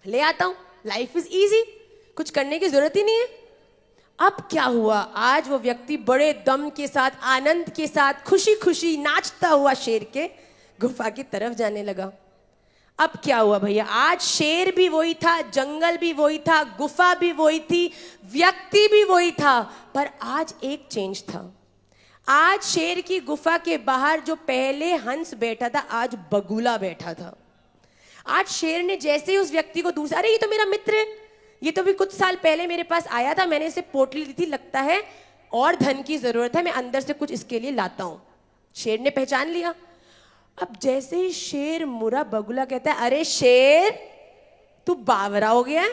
ले आता हूं। लाइफ इज इजी, कुछ करने की जरूरत ही नहीं है। अब क्या हुआ, आज वो व्यक्ति बड़े दम के साथ, आनंद के साथ, खुशी खुशी नाचता हुआ शेर के गुफा की तरफ जाने लगा। अब क्या हुआ भैया, आज शेर भी वही था, जंगल भी वही था, गुफा भी वही थी, व्यक्ति भी वही था, पर आज एक चेंज था। आज शेर की गुफा के बाहर जो पहले हंस बैठा था, आज बगुला बैठा था। आज शेर ने जैसे ही उस व्यक्ति को दूसरा, अरे ये तो मेरा मित्र है, ये तो भी कुछ साल पहले मेरे पास आया था, मैंने इसे पोटली दी थी, लगता है और धन की जरूरत है, मैं अंदर से कुछ इसके लिए लाता हूं। शेर ने पहचान लिया। अब जैसे ही शेर मुड़ा, बगुला कहता है, अरे शेर तू बावरा हो गया है,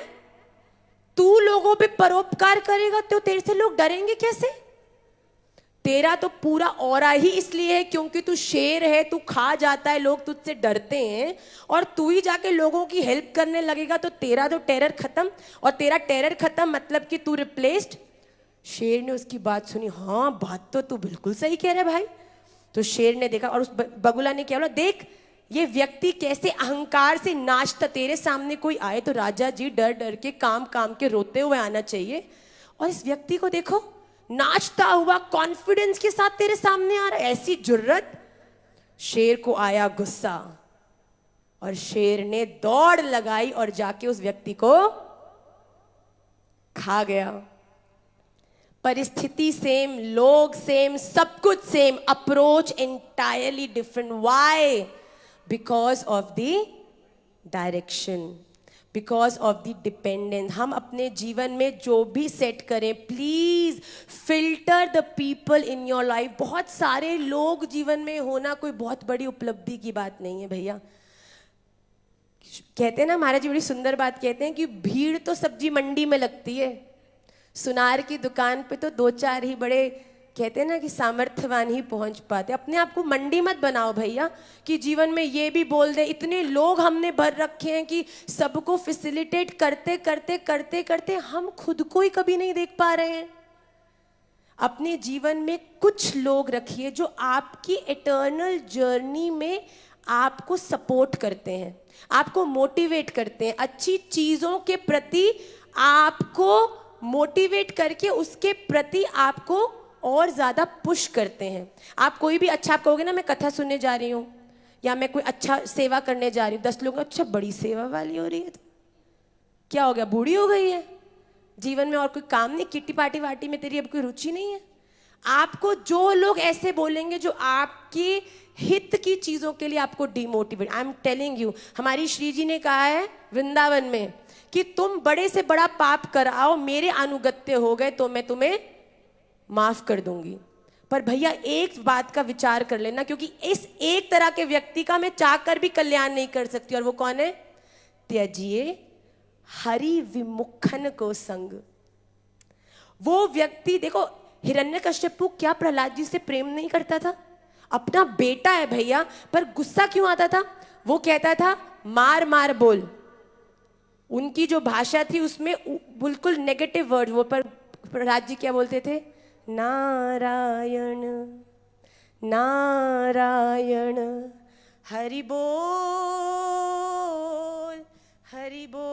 तू लोगों पे परोपकार करेगा तो तेरे से लोग डरेंगे कैसे? तेरा तो पूरा ऑरा ही इसलिए है क्योंकि तू शेर है, तू खा जाता है, लोग तुझसे डरते हैं, और तू ही जाके लोगों की हेल्प करने लगेगा तो तेरा तो टेरर खत्म, और तेरा टेरर खत्म मतलब कि तू रिप्लेस्ड। शेर ने उसकी बात सुनी, हाँ बात तो तू बिल्कुल सही कह रहा है भाई। तो शेर ने देखा और उस बगुला ने क्या बोला, देख ये व्यक्ति कैसे अहंकार से नाचता, तेरे सामने कोई आए तो राजा जी डर डर के, काम काम के रोते हुए आना चाहिए, और इस व्यक्ति को देखो नाचता हुआ कॉन्फिडेंस के साथ तेरे सामने आ रहा है, ऐसी जुर्रत। शेर को आया गुस्सा और शेर ने दौड़ लगाई और जाके उस व्यक्ति को खा गया। परिस्थिति सेम, लोग सेम, सब कुछ same, approach entirely different. Why? Because of the direction, because of the dependence. हम अपने जीवन में जो भी सेट करें, please filter the people in your life. बहुत सारे लोग जीवन में होना कोई बहुत बड़ी उपलब्धि की बात नहीं है भैया। कहते हैं ना, महाराज जी बड़ी सुंदर बात कहते हैं कि भीड़ तो सब्जी मंडी में लगती है, सुनार की दुकान पे तो दो चार ही बड़े, कहते हैं ना कि सामर्थ्यवान ही पहुंच पाते। अपने आप को मंडी मत बनाओ भैया कि जीवन में ये भी बोल दे। इतने लोग हमने भर रखे हैं कि सबको फैसिलिटेट करते करते करते करते हम खुद को ही कभी नहीं देख पा रहे हैं। अपने जीवन में कुछ लोग रखिए जो आपकी इटर्नल जर्नी में आपको सपोर्ट करते हैं, आपको मोटिवेट करते हैं, अच्छी चीजों के प्रति आपको मोटिवेट करके उसके प्रति आपको और ज्यादा पुश करते हैं। आप कोई भी अच्छा, आप कहोगे ना मैं कथा सुनने जा रही हूँ या मैं कोई अच्छा सेवा करने जा रही हूँ, 10 लोग अच्छा बड़ी सेवा वाली हो रही है, तो क्या हो गया, बूढ़ी हो गई है, जीवन में और कोई काम नहीं, किट्टी पार्टी वार्टी में तेरी अब कोई रुचि नहीं है। आपको जो लोग ऐसे बोलेंगे जो आपके हित की चीजों के लिए आपको demotivate, I am telling you, हमारी श्री जी ने कहा है वृंदावन में कि तुम बड़े से बड़ा पाप कराओ, मेरे अनुगत्य हो गए तो मैं तुम्हें माफ कर दूंगी। पर भैया एक बात का विचार कर लेना, क्योंकि इस एक तरह के व्यक्ति का मैं चाहकर भी कल्याण नहीं कर सकती, और वो कौन है? त्यजिए हरि विमुखन को संग। वो व्यक्ति, देखो हिरण्यकश्यपु क्या प्रहलाद जी से प्रेम नहीं करता था? अपना बेटा है भैया, पर गुस्सा क्यों आता था? वो कहता था मार मार बोल। उनकी जो भाषा थी उसमें बिल्कुल नेगेटिव वर्ड, वो पर प्रहलाद जी क्या बोलते थे? नारायण नारायण हरि बोल हरि बोल।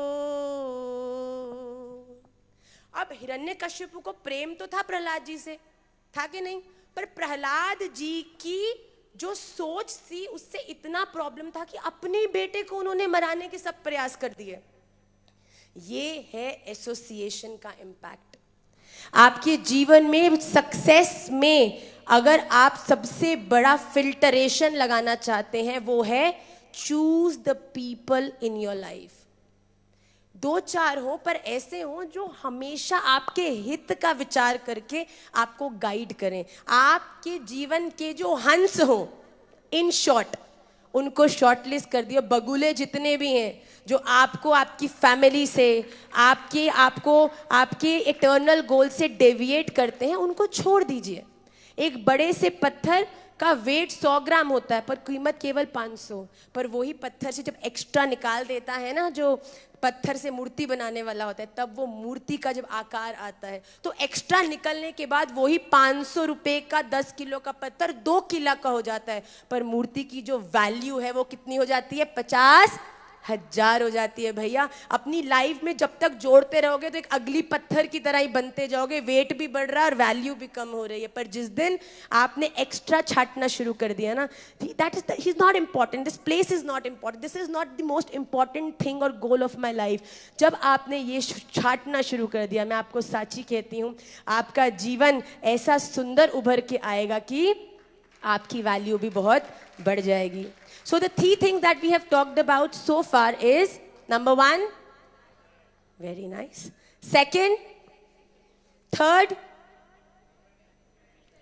अब हिरण्यकश्यपु को प्रेम तो था प्रहलाद जी से, था कि नहीं? पर प्रहलाद जी की जो सोच थी उससे इतना प्रॉब्लम था कि अपने बेटे को उन्होंने मराने के सब प्रयास कर दिए। ये है एसोसिएशन का इम्पैक्ट। आपके जीवन में सक्सेस में अगर आप सबसे बड़ा फिल्टरेशन लगाना चाहते हैं वो है choose the people in your life. 2-4 हो पर ऐसे हो जो हमेशा आपके हित का विचार करके आपको गाइड करें। आपके जीवन के जो हंस हो, इन शॉर्ट उनको शॉर्टलिस्ट कर दिया। बगुले जितने भी हैं जो आपको आपकी फैमिली से आपके इटर्नल गोल से डेविएट करते हैं उनको छोड़ दीजिए। एक बड़े से पत्थर का वेट 100 ग्राम होता है पर कीमत केवल 500। पर वही पत्थर से जब एक्स्ट्रा निकाल देता है ना, जो पत्थर से मूर्ति बनाने वाला होता है, तब वो मूर्ति का जब आकार आता है तो एक्स्ट्रा निकलने के बाद वही 500 रुपए का 10 किलो का पत्थर 2 किलो का हो जाता है। पर मूर्ति की जो वैल्यू है वो कितनी हो जाती है? 50,000 हो जाती है। भैया अपनी लाइफ में जब तक जोड़ते रहोगे तो एक अगली पत्थर की तरह ही बनते जाओगे। वेट भी बढ़ रहा है और वैल्यू भी कम हो रही है। पर जिस दिन आपने एक्स्ट्रा छाटना शुरू कर दिया ना, that is not important, this place is not important, this is not the most important thing और गोल ऑफ माई लाइफ। जब आपने ये छाटना शुरू कर दिया, मैं आपको साची कहती हूँ, आपका जीवन ऐसा सुंदर उभर के आएगा कि आपकी वैल्यू भी बहुत बढ़ जाएगी। So the 3 things that we have talked about so far is, number 1, very nice. Second, third,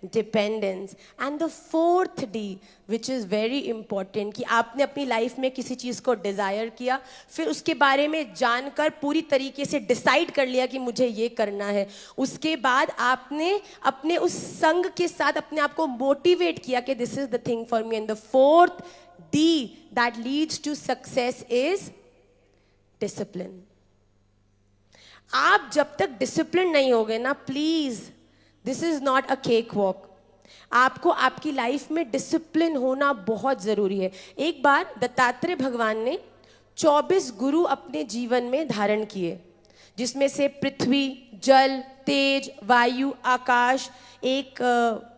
dependence. And the 4th D, which is very important, कि आपने अपनी लाइफ में किसी चीज़ को डिज़ायर किया, फिर उसके बारे में जानकर पूरी तरीके से डिसाइड कर लिया कि मुझे ये करना है। उसके बाद आपने अपने उस संग के साथ अपने आप को मोटिवेट किया कि this is the thing for me. And the 4th D that leads to success is discipline. आप जब तक डिसिप्लिन नहीं होगे ना, please, this is not a cake walk. आपको आपकी लाइफ में डिसिप्लिन होना बहुत जरूरी है। एक बार दत्तात्रेय भगवान ने 24 गुरु अपने जीवन में धारण किए, जिसमें से पृथ्वी, जल, तेज, वायु, आकाश, एक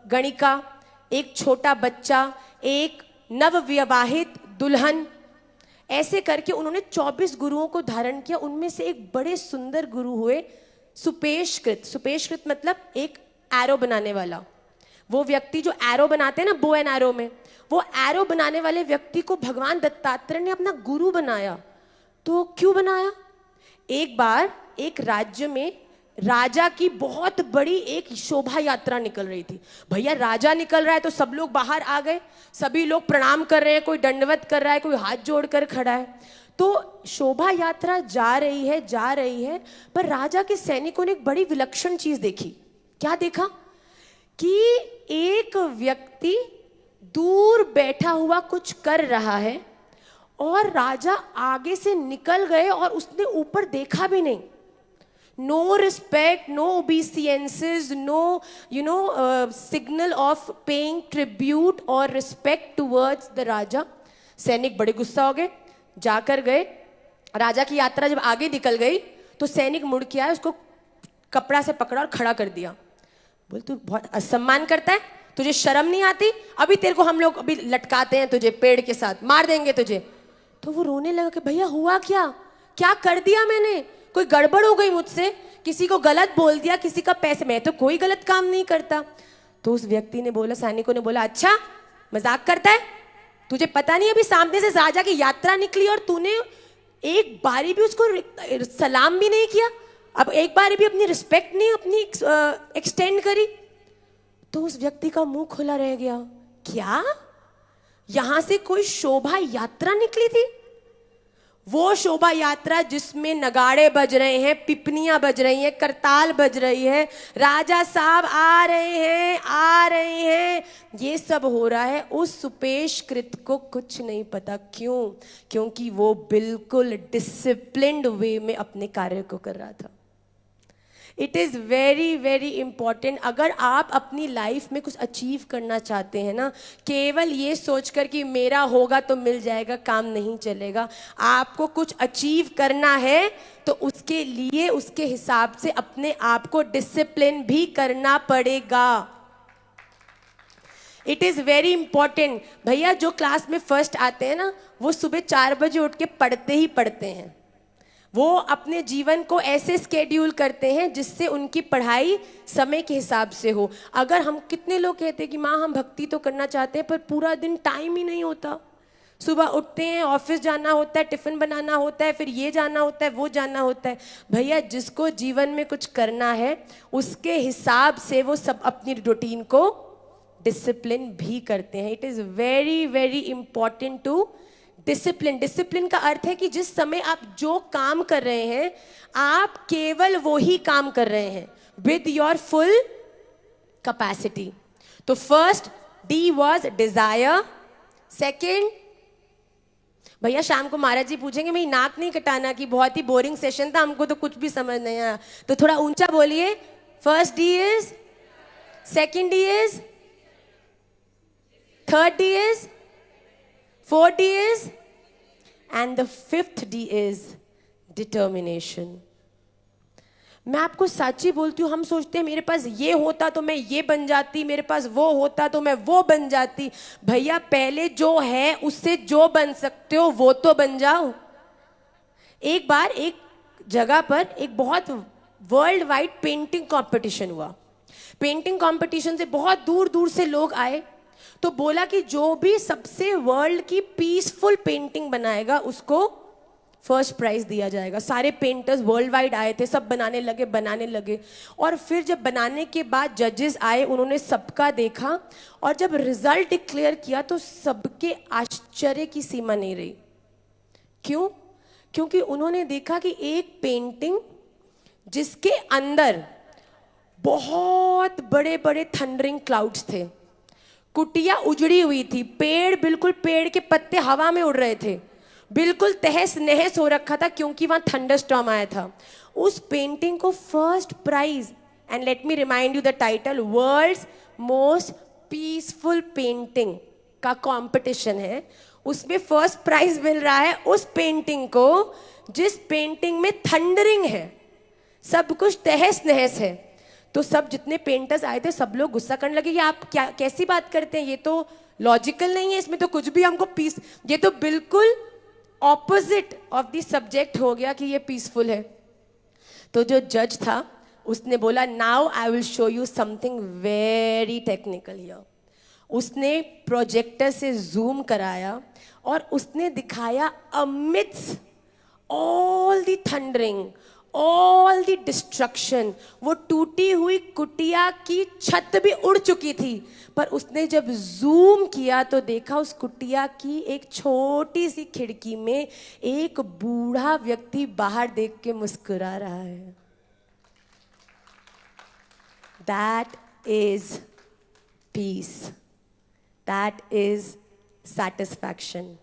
गणिका, एक छोटा बच्चा, एक नवविवाहित दुल्हन, ऐसे करके उन्होंने 24 गुरुओं को धारण किया। उनमें से एक बड़े सुंदर गुरु हुए सुपेशकृत। सुपेशकृत मतलब एक एरो बनाने वाला। वो व्यक्ति जो एरो बनाते हैं ना, बो एंड एरो में, वो एरो बनाने वाले व्यक्ति को भगवान दत्तात्रेय ने अपना गुरु बनाया। तो क्यों बनाया? एक बार एक राज्य में राजा की बहुत बड़ी एक शोभा यात्रा निकल रही थी। भैया राजा निकल रहा है तो सब लोग बाहर आ गए, सभी लोग प्रणाम कर रहे हैं, कोई दंडवत कर रहा है, कोई हाथ जोड़कर खड़ा है। तो शोभा यात्रा जा रही है, पर राजा के सैनिकों ने एक बड़ी विलक्षण चीज देखी। क्या देखा? कि एक व्यक्ति दूर बैठा हुआ कुछ कर रहा है और राजा आगे से निकल गए और उसने ऊपर देखा भी नहीं। No respect, no obeisances, no, signal of paying tribute or respect towards the Raja. सैनिक बड़े गुस्सा हो गए, जाकर गए। राजा की यात्रा जब आगे निकल गई तो सैनिक मुड़ के आया, उसको कपड़ा से पकड़ा और खड़ा कर दिया। बोल, तू बहुत असम्मान करता है, तुझे शर्म नहीं आती? अभी तेरे को हम लोग अभी लटकाते हैं, तुझे पेड़ के साथ मार देंगे तुझे। तो वो रोने लगा कि भैया हुआ क्या, क्या कर दिया मैंने? कोई गड़बड़ हो गई मुझसे, किसी को गलत बोल दिया, किसी का पैसे, मैं तो कोई गलत काम नहीं करता। तो उस व्यक्ति ने बोला, सैनिकों ने बोला, अच्छा मजाक करता है? तुझे पता नहीं अभी सामने से राजा की यात्रा निकली और तूने एक बारी भी उसको सलाम भी नहीं किया, अब एक बारी भी अपनी रिस्पेक्ट नहीं अपनी एक्सटेंड करी। तो उस व्यक्ति का मुंह खुला रह गया। क्या यहां से कोई शोभा यात्रा निकली थी? वो शोभा यात्रा जिसमें नगाड़े बज रहे हैं, पिपनियां बज रही हैं, करताल बज रही है, राजा साहब आ रहे हैं, ये सब हो रहा है। उस सुपेशकृत को कुछ नहीं पता। क्यों? क्योंकि वो बिल्कुल डिसिप्लिन्ड वे में अपने कार्य को कर रहा था। It is very very important. अगर आप अपनी लाइफ में कुछ अचीव करना चाहते हैं ना, केवल ये सोचकर कि मेरा होगा तो मिल जाएगा, काम नहीं चलेगा। आपको कुछ अचीव करना है तो उसके लिए उसके हिसाब से अपने आप को डिसिप्लिन भी करना पड़ेगा। It is very important. भैया जो क्लास में फर्स्ट आते हैं ना, वो सुबह 4 बजे उठ के पढ़ते ही पढ़ते हैं। वो अपने जीवन को ऐसे स्केड्यूल करते हैं जिससे उनकी पढ़ाई समय के हिसाब से हो। अगर हम, कितने लोग कहते हैं कि माँ हम भक्ति तो करना चाहते हैं पर पूरा दिन टाइम ही नहीं होता। सुबह उठते हैं, ऑफिस जाना होता है, टिफिन बनाना होता है, फिर ये जाना होता है, वो जाना होता है। भैया जिसको जीवन में कुछ करना है उसके हिसाब से वो सब अपनी रूटीन को डिसिप्लिन भी करते हैं। It is very very important to discipline. Discipline का अर्थ है कि जिस समय आप जो काम कर रहे हैं आप केवल वो ही काम कर रहे हैं विद योर फुल कैपेसिटी। तो first D was desire. Second, भैया शाम को महाराज जी पूछेंगे मेरी नाक नहीं कटाना कि बहुत ही बोरिंग सेशन था, हमको तो कुछ भी समझ नहीं आया, तो थोड़ा ऊंचा बोलिए। First D is, second D is, third D is, fourth D is, and the fifth D is determination. मैं आपको सच्ची बोलती हूँ, हम सोचते हैं मेरे पास ये होता तो मैं ये बन जाती, मेरे पास वो होता तो मैं वो बन जाती। भैया पहले जो है उससे जो बन सकते हो वो तो बन जाओ। एक बार एक जगह पर एक बहुत वर्ल्ड वाइड पेंटिंग कंपटीशन हुआ। पेंटिंग कंपटीशन से बहुत दूर दूर से लोग आए, तो बोला कि जो भी सबसे वर्ल्ड की पीसफुल पेंटिंग बनाएगा उसको फर्स्ट प्राइज दिया जाएगा। सारे पेंटर्स वर्ल्ड वाइड आए थे, सब बनाने लगे। और फिर जब बनाने के बाद जजेस आए, उन्होंने सबका देखा और जब रिजल्ट डिक्लेयर किया तो सबके आश्चर्य की सीमा नहीं रही। क्यों? क्योंकि उन्होंने देखा कि एक पेंटिंग जिसके अंदर बहुत बड़े बड़े थंडरिंग क्लाउड्स थे, कुटिया उजड़ी हुई थी, पेड़ बिल्कुल, पेड़ के पत्ते हवा में उड़ रहे थे, बिल्कुल तहस नहस हो रखा था क्योंकि वहां थंडरस्टॉर्म आया था। उस पेंटिंग को first prize, and let me remind you the title, world's most peaceful painting का कंपटीशन है, उसमें फर्स्ट प्राइज मिल रहा है उस पेंटिंग को जिस पेंटिंग में थंडरिंग है, सब कुछ तहस नहस है। तो सब जितने पेंटर्स आए थे सब लोग गुस्सा करने लगे कि आप क्या, कैसी बात करते हैं, ये तो लॉजिकल नहीं है, इसमें तो कुछ भी हमको पीस, ये तो बिल्कुल ऑपोजिट ऑफ द सब्जेक्ट हो गया कि ये पीसफुल है। तो जो जज था उसने बोला now I will show you something very technical here. उसने प्रोजेक्टर से जूम कराया और उसने दिखाया amidst all the thundering, all the destruction, वो टूटी हुई कुटिया की छत भी उड़ चुकी थी, पर उसने जब जूम किया तो देखा उस कुटिया की एक छोटी सी खिड़की में एक बूढ़ा व्यक्ति बाहर देख के मुस्कुरा रहा है। That is peace. That is satisfaction.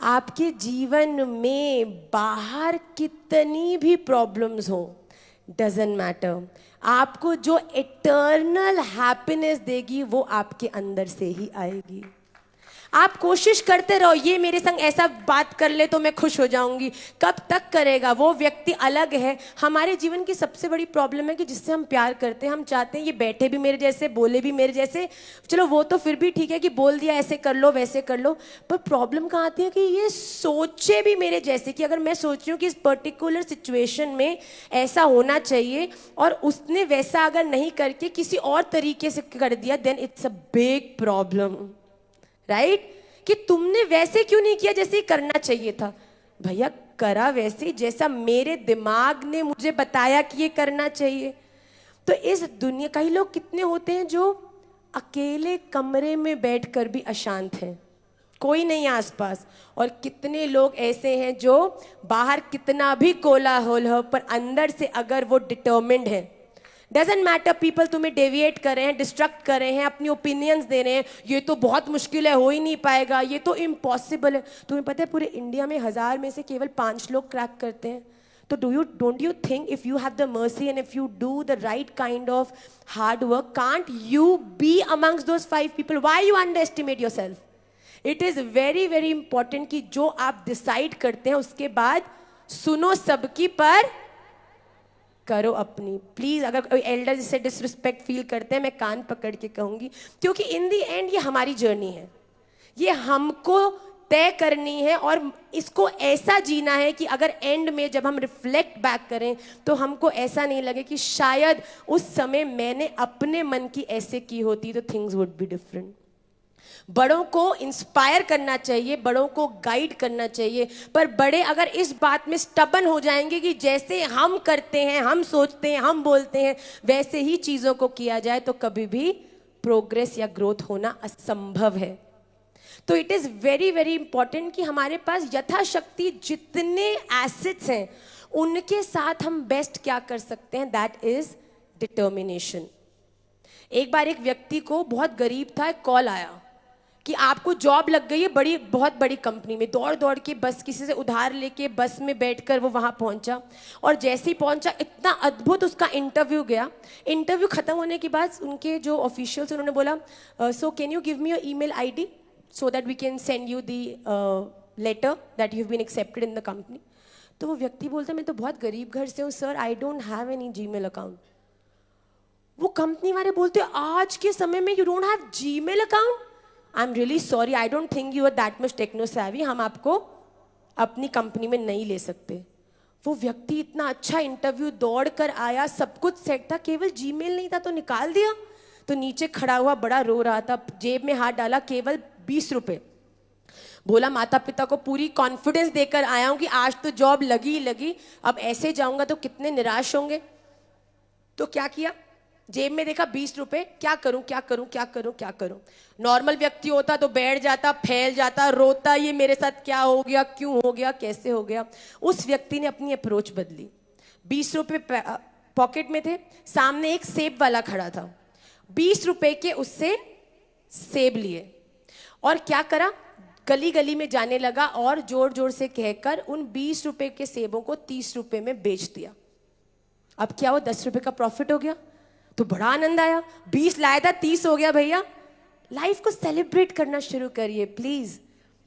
आपके जीवन में बाहर कितनी भी प्रॉब्लम्स हो, डजंट मैटर, आपको जो इटर्नल हैप्पीनेस देगी वो आपके अंदर से ही आएगी। आप कोशिश करते रहो ये मेरे संग ऐसा बात कर ले तो मैं खुश हो जाऊंगी, कब तक करेगा? वो व्यक्ति अलग है। हमारे जीवन की सबसे बड़ी प्रॉब्लम है कि जिससे हम प्यार करते हैं, हम चाहते हैं ये बैठे भी मेरे जैसे, बोले भी मेरे जैसे। चलो वो तो फिर भी ठीक है कि बोल दिया ऐसे कर लो वैसे कर लो, पर प्रॉब्लम कहाँ आती है कि ये सोचे भी मेरे जैसे, कि अगर मैं सोच रही हूँ कि इस पर्टिकुलर सिचुएशन में ऐसा होना चाहिए और उसने वैसा अगर नहीं करके किसी और तरीके से कर दिया, then it's a big problem, right? कि तुमने वैसे क्यों नहीं किया जैसे करना चाहिए था। भैया करा वैसे जैसा मेरे दिमाग ने मुझे बताया कि ये करना चाहिए। तो इस दुनिया, कई लोग कितने होते हैं जो अकेले कमरे में बैठकर भी अशांत हैं, कोई नहीं आसपास, और कितने लोग ऐसे हैं जो बाहर कितना भी कोलाहल हो पर अंदर से अगर वो डिटर्मिन्ड है, डजेंट मैटर पीपल तुम्हें डेविएट कर रहे हैं, डिस्ट्रक्ट कर रहे हैं, अपनी ओपिनियंस दे रहे हैं, ये तो बहुत मुश्किल है, हो ही नहीं पाएगा, ये तो इम्पॉसिबल है। तुम्हें पता है पूरे इंडिया में 1000 में से केवल 5 लोग क्रैक करते हैं। तो don't you think if you have the mercy and if you do the right kind of hard work, can't you be amongst those 5 people? Why you underestimate yourself? It is very very important कि जो आप decide करते हैं उसके बाद सुनो सबकी पर करो अपनी। प्लीज, अगर कोई एल्डर जिससे डिसरिस्पेक्ट फील करते हैं, मैं कान पकड़ के कहूंगी, क्योंकि इन दी एंड ये हमारी जर्नी है, ये हमको तय करनी है और इसको ऐसा जीना है कि अगर एंड में जब हम रिफ्लेक्ट बैक करें तो हमको ऐसा नहीं लगे कि शायद उस समय मैंने अपने मन की ऐसे की होती तो थिंग्स वुड बी डिफरेंट। बड़ों को इंस्पायर करना चाहिए, बड़ों को गाइड करना चाहिए, पर बड़े अगर इस बात में स्टबन हो जाएंगे कि जैसे हम करते हैं, हम सोचते हैं, हम बोलते हैं, वैसे ही चीजों को किया जाए, तो कभी भी प्रोग्रेस या ग्रोथ होना असंभव है। तो it is very very important कि हमारे पास यथाशक्ति जितने एसेट्स हैं उनके साथ हम बेस्ट क्या कर सकते हैं, दैट इज डिटर्मिनेशन। एक बार एक व्यक्ति को, बहुत गरीब था, एक कॉल आया कि आपको जॉब लग गई है बड़ी, बहुत बड़ी कंपनी में। दौड़ दौड़ के बस किसी से उधार लेके बस में बैठकर वो वहाँ पहुँचा, और जैसे ही पहुँचा इतना अद्भुत उसका इंटरव्यू गया। इंटरव्यू खत्म होने के बाद उनके जो ऑफिशियल्स, उन्होंने बोला, so can you give me your email ID so that we can send you the letter that you've been accepted in the company। तो वो व्यक्ति बोलता, मैं तो बहुत गरीब घर से हूँ sir, I don't have any Gmail account. वो कंपनी वाले बोलते, आज के समय में you don't have Gmail account? I am really sorry, I don't think you are that much techno savvy, हम आपको अपनी कंपनी में नहीं ले सकते। वो व्यक्ति इतना अच्छा इंटरव्यू दौड़ कर आया, सब कुछ सेट था, केवल जीमेल नहीं था तो निकाल दिया। तो नीचे खड़ा हुआ बड़ा रो रहा था, जेब में हाथ डाला, केवल 20 रुपए। बोला, माता पिता को पूरी कॉन्फिडेंस देकर आया हूं कि आज तो जॉब लगी ही लगी, अब ऐसे जाऊंगा तो कितने निराश होंगे। तो क्या किया, जेब में देखा 20 रुपए, क्या करूं क्या करूं क्या करूं क्या करूं। नॉर्मल व्यक्ति होता तो बैठ जाता, फैल जाता, रोता, ये मेरे साथ क्या हो गया, क्यों हो गया, कैसे हो गया। उस व्यक्ति ने अपनी अप्रोच बदली। 20 रुपए पॉकेट में थे, सामने एक सेब वाला खड़ा था, 20 रुपए के उससे सेब लिए और क्या करा, गली गली में जाने लगा और जोर जोर से कहकर उन 20 रुपए के सेबों को 30 रुपए में बेच दिया। अब क्या, वो 10 रुपए का प्रॉफिट हो गया। तो बड़ा आनंद आया, 20 लाया था 30 हो गया। भैया, लाइफ को सेलिब्रेट करना शुरू करिए प्लीज।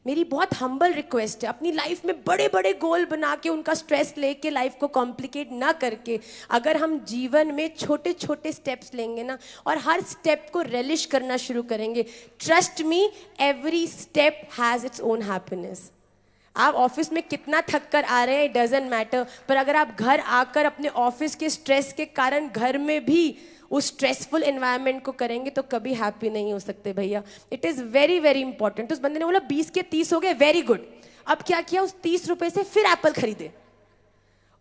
मेरी बहुत हम्बल रिक्वेस्ट है, अपनी लाइफ में बड़े बड़े गोल बना के उनका स्ट्रेस लेके लाइफ को कॉम्प्लिकेट ना करके, अगर हम जीवन में छोटे छोटे स्टेप्स लेंगे ना और हर स्टेप को रेलिश करना शुरू करेंगे, trust me, every step has its own happiness. आप ऑफिस में कितना थक कर आ रहे हैं, इट डजंट मैटर, पर अगर आप घर आकर अपने ऑफिस के स्ट्रेस के कारण घर में भी उस स्ट्रेसफुल एनवायरनमेंट को करेंगे तो कभी हैप्पी नहीं हो सकते भैया। It is very very important. उस बंदे ने बोला 20 के 30 हो गए, वेरी गुड। अब क्या किया, उस 30 रुपए से फिर एप्पल खरीदे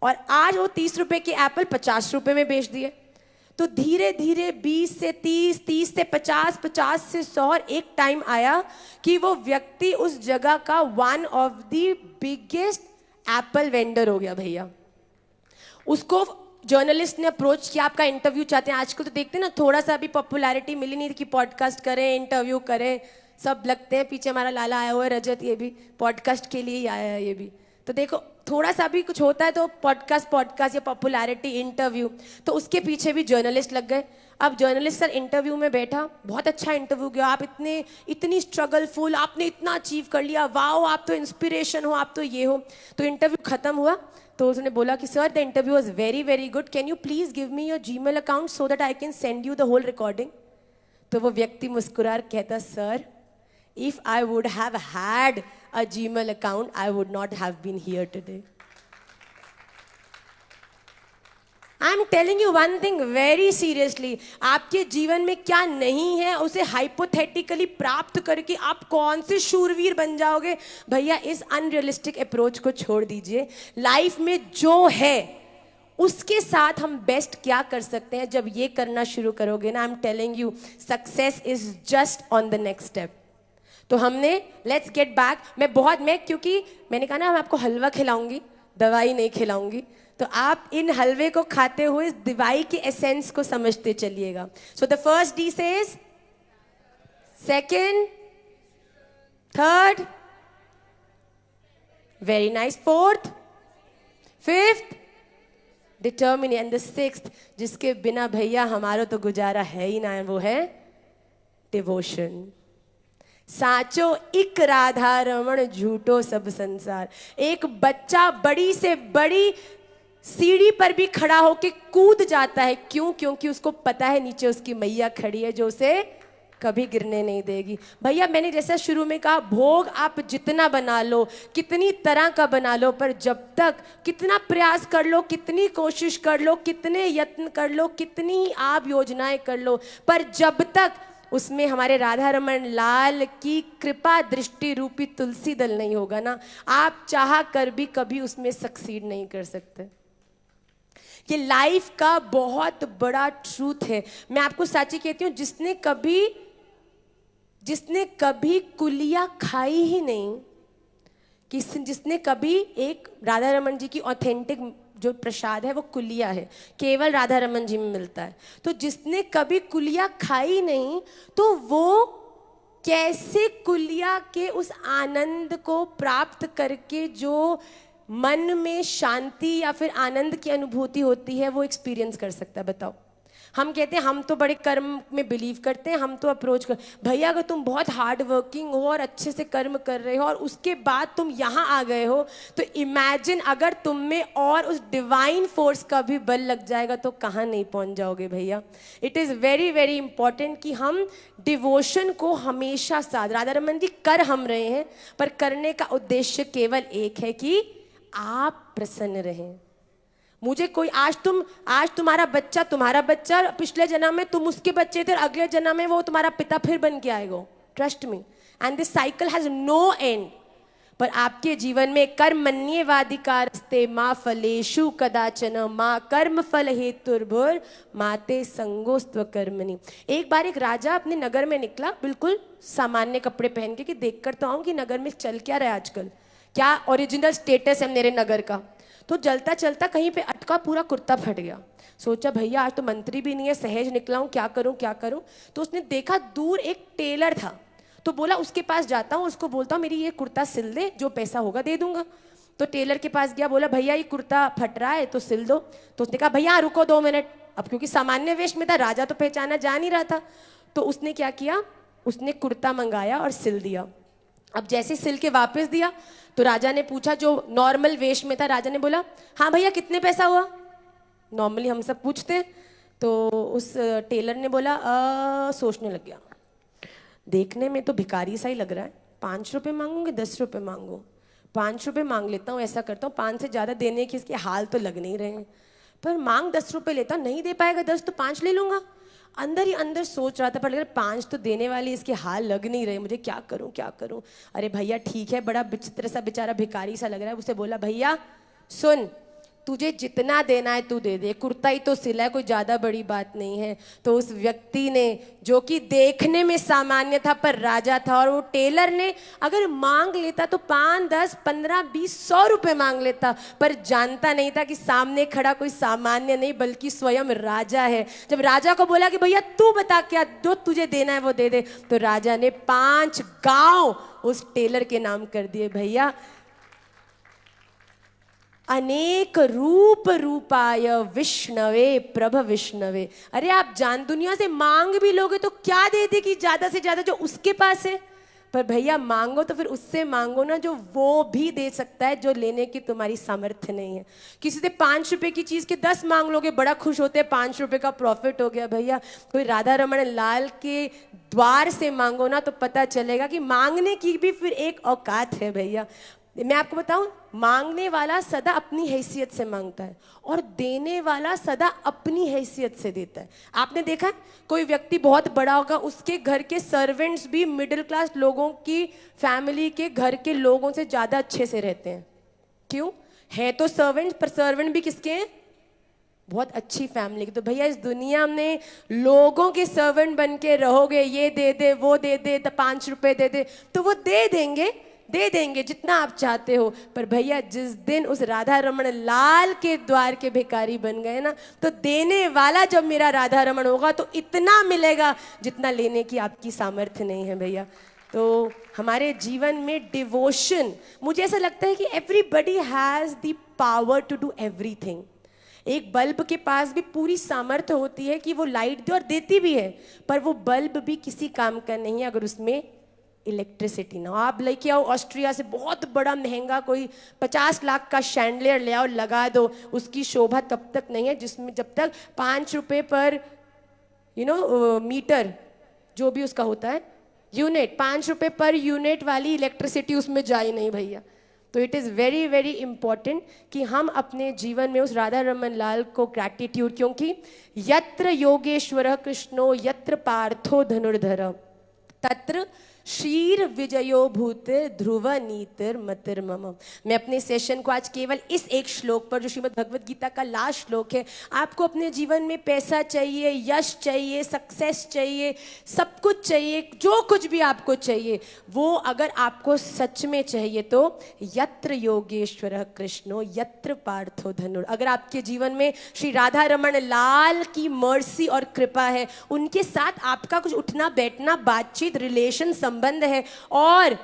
और आज वो 30 रुपए के एप्पल 50 रुपए में बेच दिए। तो धीरे धीरे 20 से 30, 30 से 50, 50 से 100, और एक टाइम आया कि वो व्यक्ति उस जगह का one of the biggest Apple vendor हो गया भैया। उसको जर्नलिस्ट ने अप्रोच किया, आपका इंटरव्यू चाहते हैं। आजकल तो देखते हैं ना, थोड़ा सा भी पॉपुलैरिटी मिली नहीं कि पॉडकास्ट करें, इंटरव्यू करें, सब लगते हैं पीछे। हमारा लाला आया हुआ है रजत, ये भी पॉडकास्ट के लिए ही आया है ये भी। तो देखो, थोड़ा सा भी कुछ होता है तो पॉडकास्ट या पॉपुलैरिटी, इंटरव्यू, तो उसके पीछे भी जर्नलिस्ट लग गए। अब जर्नलिस्ट सर इंटरव्यू में बैठा, बहुत अच्छा इंटरव्यू गया, आप इतनी स्ट्रगलफुल, आपने इतना अचीव कर लिया, वाओ, आप तो इंस्पिरेशन हो, आप तो ये हो। तो इंटरव्यू खत्म हुआ तो उसने बोला कि sir the interview was very very good, can you please give me your Gmail account so that I can send you the whole recording. तो वो व्यक्ति मुस्कुरा कहता, sir if I would have had a Gmail account, I would not have been here today. I'm telling you one thing very seriously, आपके जीवन में क्या नहीं है उसे हाइपोथेटिकली प्राप्त करके आप कौन से शूरवीर बन जाओगे। भैया, इस अनरियलिस्टिक अप्रोच को छोड़ दीजिए। लाइफ में जो है उसके साथ हम बेस्ट क्या कर सकते हैं, जब ये करना शुरू करोगे ना, आई am telling you, success is just on the next step. तो हमने लेट्स गेट बैक, मैं क्योंकि मैंने कहा ना मैं आपको हलवा खिलाऊंगी, दवाई नहीं खिलाऊंगी, तो आप इन हलवे को खाते हुए इस दवाई के एसेंस को समझते चलिएगा। So the first D says, second, third, very nice, fourth, fifth, determine, and the sixth, जिसके बिना भैया हमारा तो गुजारा है ही ना, वो है डिवोशन। साचो इक राधा रमण, झूठो सब संसार। एक बच्चा बड़ी से बड़ी सीढ़ी पर भी खड़ा होके कूद जाता है। क्यों? क्योंकि उसको पता है नीचे उसकी मैया खड़ी है जो उसे कभी गिरने नहीं देगी। भैया मैंने जैसा शुरू में कहा, भोग आप जितना बना लो, कितनी तरह का बना लो, पर जब तक कितना प्रयास कर लो, कितनी कोशिश कर लो, कितने यत्न कर लो, कितनी आप योजनाएं कर लो, पर जब तक उसमें हमारे राधा रमन लाल की कृपा दृष्टि रूपी तुलसी दल नहीं होगा ना, आप चाह कर भी कभी उसमें सक्सीड नहीं कर सकते। ये लाइफ का बहुत बड़ा ट्रूथ है। मैं आपको सच्ची कहती हूँ, जिसने कभी कुलिया खाई ही नहीं, जिसने कभी एक राधा रमन जी की ऑथेंटिक जो प्रसाद है वो कुलिया है, केवल राधा रमन जी में मिलता है। तो जिसने कभी कुलिया खाई नहीं, तो वो कैसे कुलिया के उस आनंद को प्राप्त करके जो मन में शांति या फिर आनंद की अनुभूति होती है वो एक्सपीरियंस कर सकता है? बताओ। हम कहते हैं हम तो बड़े कर्म में बिलीव करते हैं, हम तो अप्रोच कर, भैया अगर तुम बहुत हार्ड वर्किंग हो और अच्छे से कर्म कर रहे हो और उसके बाद तुम यहाँ आ गए हो, तो इमेजिन अगर तुम में और उस डिवाइन फोर्स का भी बल लग जाएगा तो कहाँ नहीं पहुँच जाओगे भैया। It is very very important कि हम डिवोशन को हमेशा साथ, राधा रमन जी कर हम रहे हैं, पर करने का उद्देश्य केवल एक है कि आप प्रसन्न रहें। मुझे कोई आज तुम्हारा बच्चा पिछले जन्म में तुम उसके बच्चे थे, अगले जन्म में वो तुम्हारा पिता फिर बन के आएगा। Trust me, and this cycle has no end. पर आपके जीवन में कर्मण्येवाधिकारस्ते मा फलेषु कदाचन मा कर्म फल हेतुर्भुर माते संगोस्त्व कर्मणि। एक बार एक राजा अपने नगर में निकला, बिल्कुल सामान्य कपड़े पहन के, कि देख कर तो आऊं कि नगर में चल क्या रहा है आजकल, क्या ओरिजिनल स्टेटस है मेरे नगर का। तो चलता चलता कहीं पे अटका, पूरा कुर्ता फट गया। सोचा भैया आज तो मंत्री भी नहीं है, सहज निकला हूँ, क्या करूँ। तो उसने देखा दूर एक टेलर था, तो बोला उसके पास जाता हूँ, उसको बोलता हूँ मेरी ये कुर्ता सिल दे, जो पैसा होगा दे दूंगा। तो टेलर के पास गया, बोला भैया ये कुर्ता फट रहा है तो सिल दो। तो उसने कहा भैया रुको 2 मिनट। अब क्योंकि सामान्य वेश में था, राजा तो पहचाना जा नहीं रहा था, तो उसने क्या किया, उसने कुर्ता मंगाया और सिल दिया। अब जैसे सिल के वापस दिया तो राजा ने पूछा, जो नॉर्मल वेश में था, राजा ने बोला हाँ भैया कितने पैसा हुआ, नॉर्मली हम सब पूछते हैं। तो उस टेलर ने बोला सोचने लग गया, देखने में तो भिखारी सा ही लग रहा है, 5 रुपये मांगूंगे 10 रुपये मांगू, 5 रुपये मांग लेता हूँ, ऐसा करता हूँ 5 से ज़्यादा देने के इसके हाल तो लग नहीं रहे हैं, पर मांग 10 रुपये लेता, नहीं दे पाएगा 10 तो 5 ले लूँगा। अंदर ही अंदर सोच रहा था, पर अगर 5 तो देने वाली इसके हाल लग नहीं रहे, मुझे क्या करूं। अरे भैया ठीक है, बड़ा विचित्र सा बेचारा भिखारी सा लग रहा है, उसे बोला भैया सुन, तुझे जितना देना है तू दे दे, कुर्ता ही तो सिला है, कोई ज़्यादा बड़ी बात नहीं है। तो उस व्यक्ति ने, जो कि देखने में सामान्य था पर राजा था, और वो टेलर ने अगर मांग लेता तो 5, 10, 15, 20, 100 रुपये मांग लेता, पर जानता नहीं था कि सामने खड़ा कोई सामान्य नहीं बल्कि स्वयं राजा है। जब राजा को बोला कि भैया तू बता क्या जो तुझे देना है वो दे दे, तो राजा ने 5 गाँव उस टेलर के नाम कर दिए। भैया अनेक रूप रूपाय विष्णवे प्रभ विष्णवे। अरे आप जान दुनिया से मांग भी लोगे तो क्या दे देगी ज्यादा से ज्यादा जो उसके पास है, पर भैया मांगो तो फिर उससे मांगो ना जो वो भी दे सकता है, जो लेने की तुम्हारी सामर्थ्य नहीं है। किसी से 5 रुपए की चीज के 10 मांग लोगे, बड़ा खुश होते हैं, 5 रुपए का प्रॉफिट हो गया। भैया कोई राधा रमन लाल के द्वार से मांगो ना तो पता चलेगा कि मांगने की भी फिर एक औकात है। भैया मैं आपको बताऊं, मांगने वाला सदा अपनी हैसियत से मांगता है और देने वाला सदा अपनी हैसियत से देता है। आपने देखा कोई व्यक्ति बहुत बड़ा होगा, उसके घर के सर्वेंट्स भी मिडिल क्लास लोगों की फैमिली के घर के लोगों से ज़्यादा अच्छे से रहते हैं। क्यों? है तो सर्वेंट्स, पर सर्वेंट भी किसके हैं? बहुत अच्छी फैमिली के। तो भैया इस दुनिया में लोगों के सर्वेंट बन के रहोगे, ये दे दे वो दे दे, 5 रुपए दे दे, तो वो दे देंगे जितना आप चाहते हो। पर भैया जिस दिन उस राधा रमन लाल के द्वार के भिखारी बन गए ना, तो देने वाला जब मेरा राधा रमन होगा तो इतना मिलेगा जितना लेने की आपकी सामर्थ्य नहीं है। भैया तो हमारे जीवन में डिवोशन, मुझे ऐसा लगता है कि everybody has the power to do everything. एक बल्ब के पास भी पूरी सामर्थ्य होती है कि वो लाइट दे, और देती भी है, पर वो बल्ब भी किसी काम का नहीं है अगर उसमें इलेक्ट्रिसिटी ना। आप लेके आओ ऑस्ट्रिया से बहुत बड़ा महंगा कोई 50 लाख का शैंडलियर ले आओ, लगा दो, उसकी शोभा तब तक नहीं है जिसमें जब तक 5 रुपए पर मीटर जो भी उसका होता है यूनिट, 5 रुपए पर यूनिट वाली इलेक्ट्रिसिटी उसमें जाए नहीं भैया। तो it is very very important कि हम अपने जीवन में उस राधा रमन लाल को ग्रैटिट्यूड, क्योंकि यत्र योगेश्वर कृष्णो यत्र पार्थो धनुर्धर तत्र शीर विजयो भूत ध्रुव नीतिर मतिर मम। मैं अपने सेशन को आज केवल इस एक श्लोक पर, जो श्रीमद् भगवद गीता का लास्ट श्लोक है, आपको अपने जीवन में पैसा चाहिए, यश चाहिए, सक्सेस चाहिए, सब कुछ चाहिए, जो कुछ भी आपको चाहिए वो अगर आपको सच में चाहिए तो यत्र योगेश्वर कृष्णो यत्र पार्थो धनुर, अगर आपके जीवन में श्री राधा रमन लाल की मर्सी और कृपा है, उनके साथ आपका कुछ उठना बैठना बातचीत रिलेशन संबंध है, और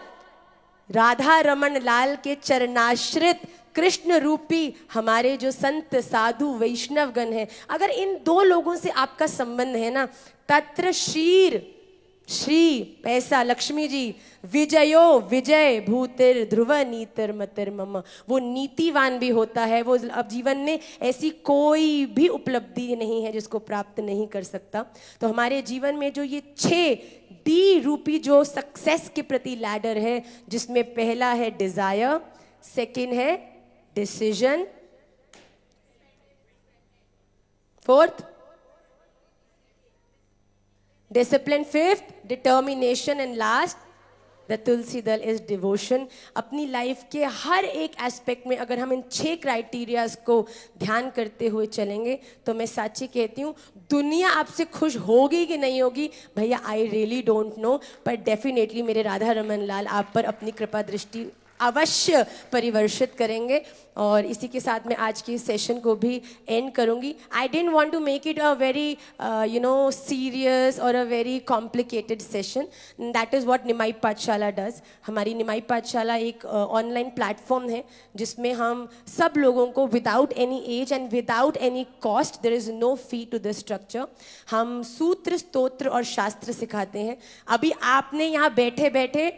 राधा रमन लाल के चरणाश्रित कृष्ण रूपी हमारे जो संत साधु वैष्णव गण हैं, अगर इन दो लोगों से आपका संबंध है ना, तत्र शीर श्री पैसा लक्ष्मी जी, विजयो विजय भूतिर ध्रुव नीतिर मतिर मम, वो नीतिवान भी होता है, वो अब जीवन में ऐसी कोई भी उपलब्धि नहीं है जिसको प्राप्त नहीं कर सकता। तो हमारे जीवन में जो ये 6 डी रूपी जो सक्सेस के प्रति लैडर है, जिसमें पहला है डिजायर, सेकंड है decision, fourth discipline, fifth determination and last the tulsi dal is devotion. अपनी लाइफ के हर एक एस्पेक्ट में अगर हम इन 6 क्राइटेरियाज को ध्यान करते हुए चलेंगे तो मैं साची कहती हूँ दुनिया आपसे खुश होगी कि नहीं होगी भैया, आई रियली डोंट नो, पर डेफिनेटली मेरे राधा रमन लाल आप पर अपनी कृपा दृष्टि अवश्य परिवर्षित करेंगे। और इसी के साथ मैं आज की सेशन को भी एंड करूंगी। I don't want to make it a very serious और a very complicated session. That is what Nimai Pathshala does. हमारी निमाई पाठशाला एक ऑनलाइन प्लेटफॉर्म है जिसमें हम सब लोगों को without any age and without any cost, there is no fee to this structure, हम सूत्र स्तोत्र और शास्त्र सिखाते हैं। अभी आपने यहाँ बैठे बैठे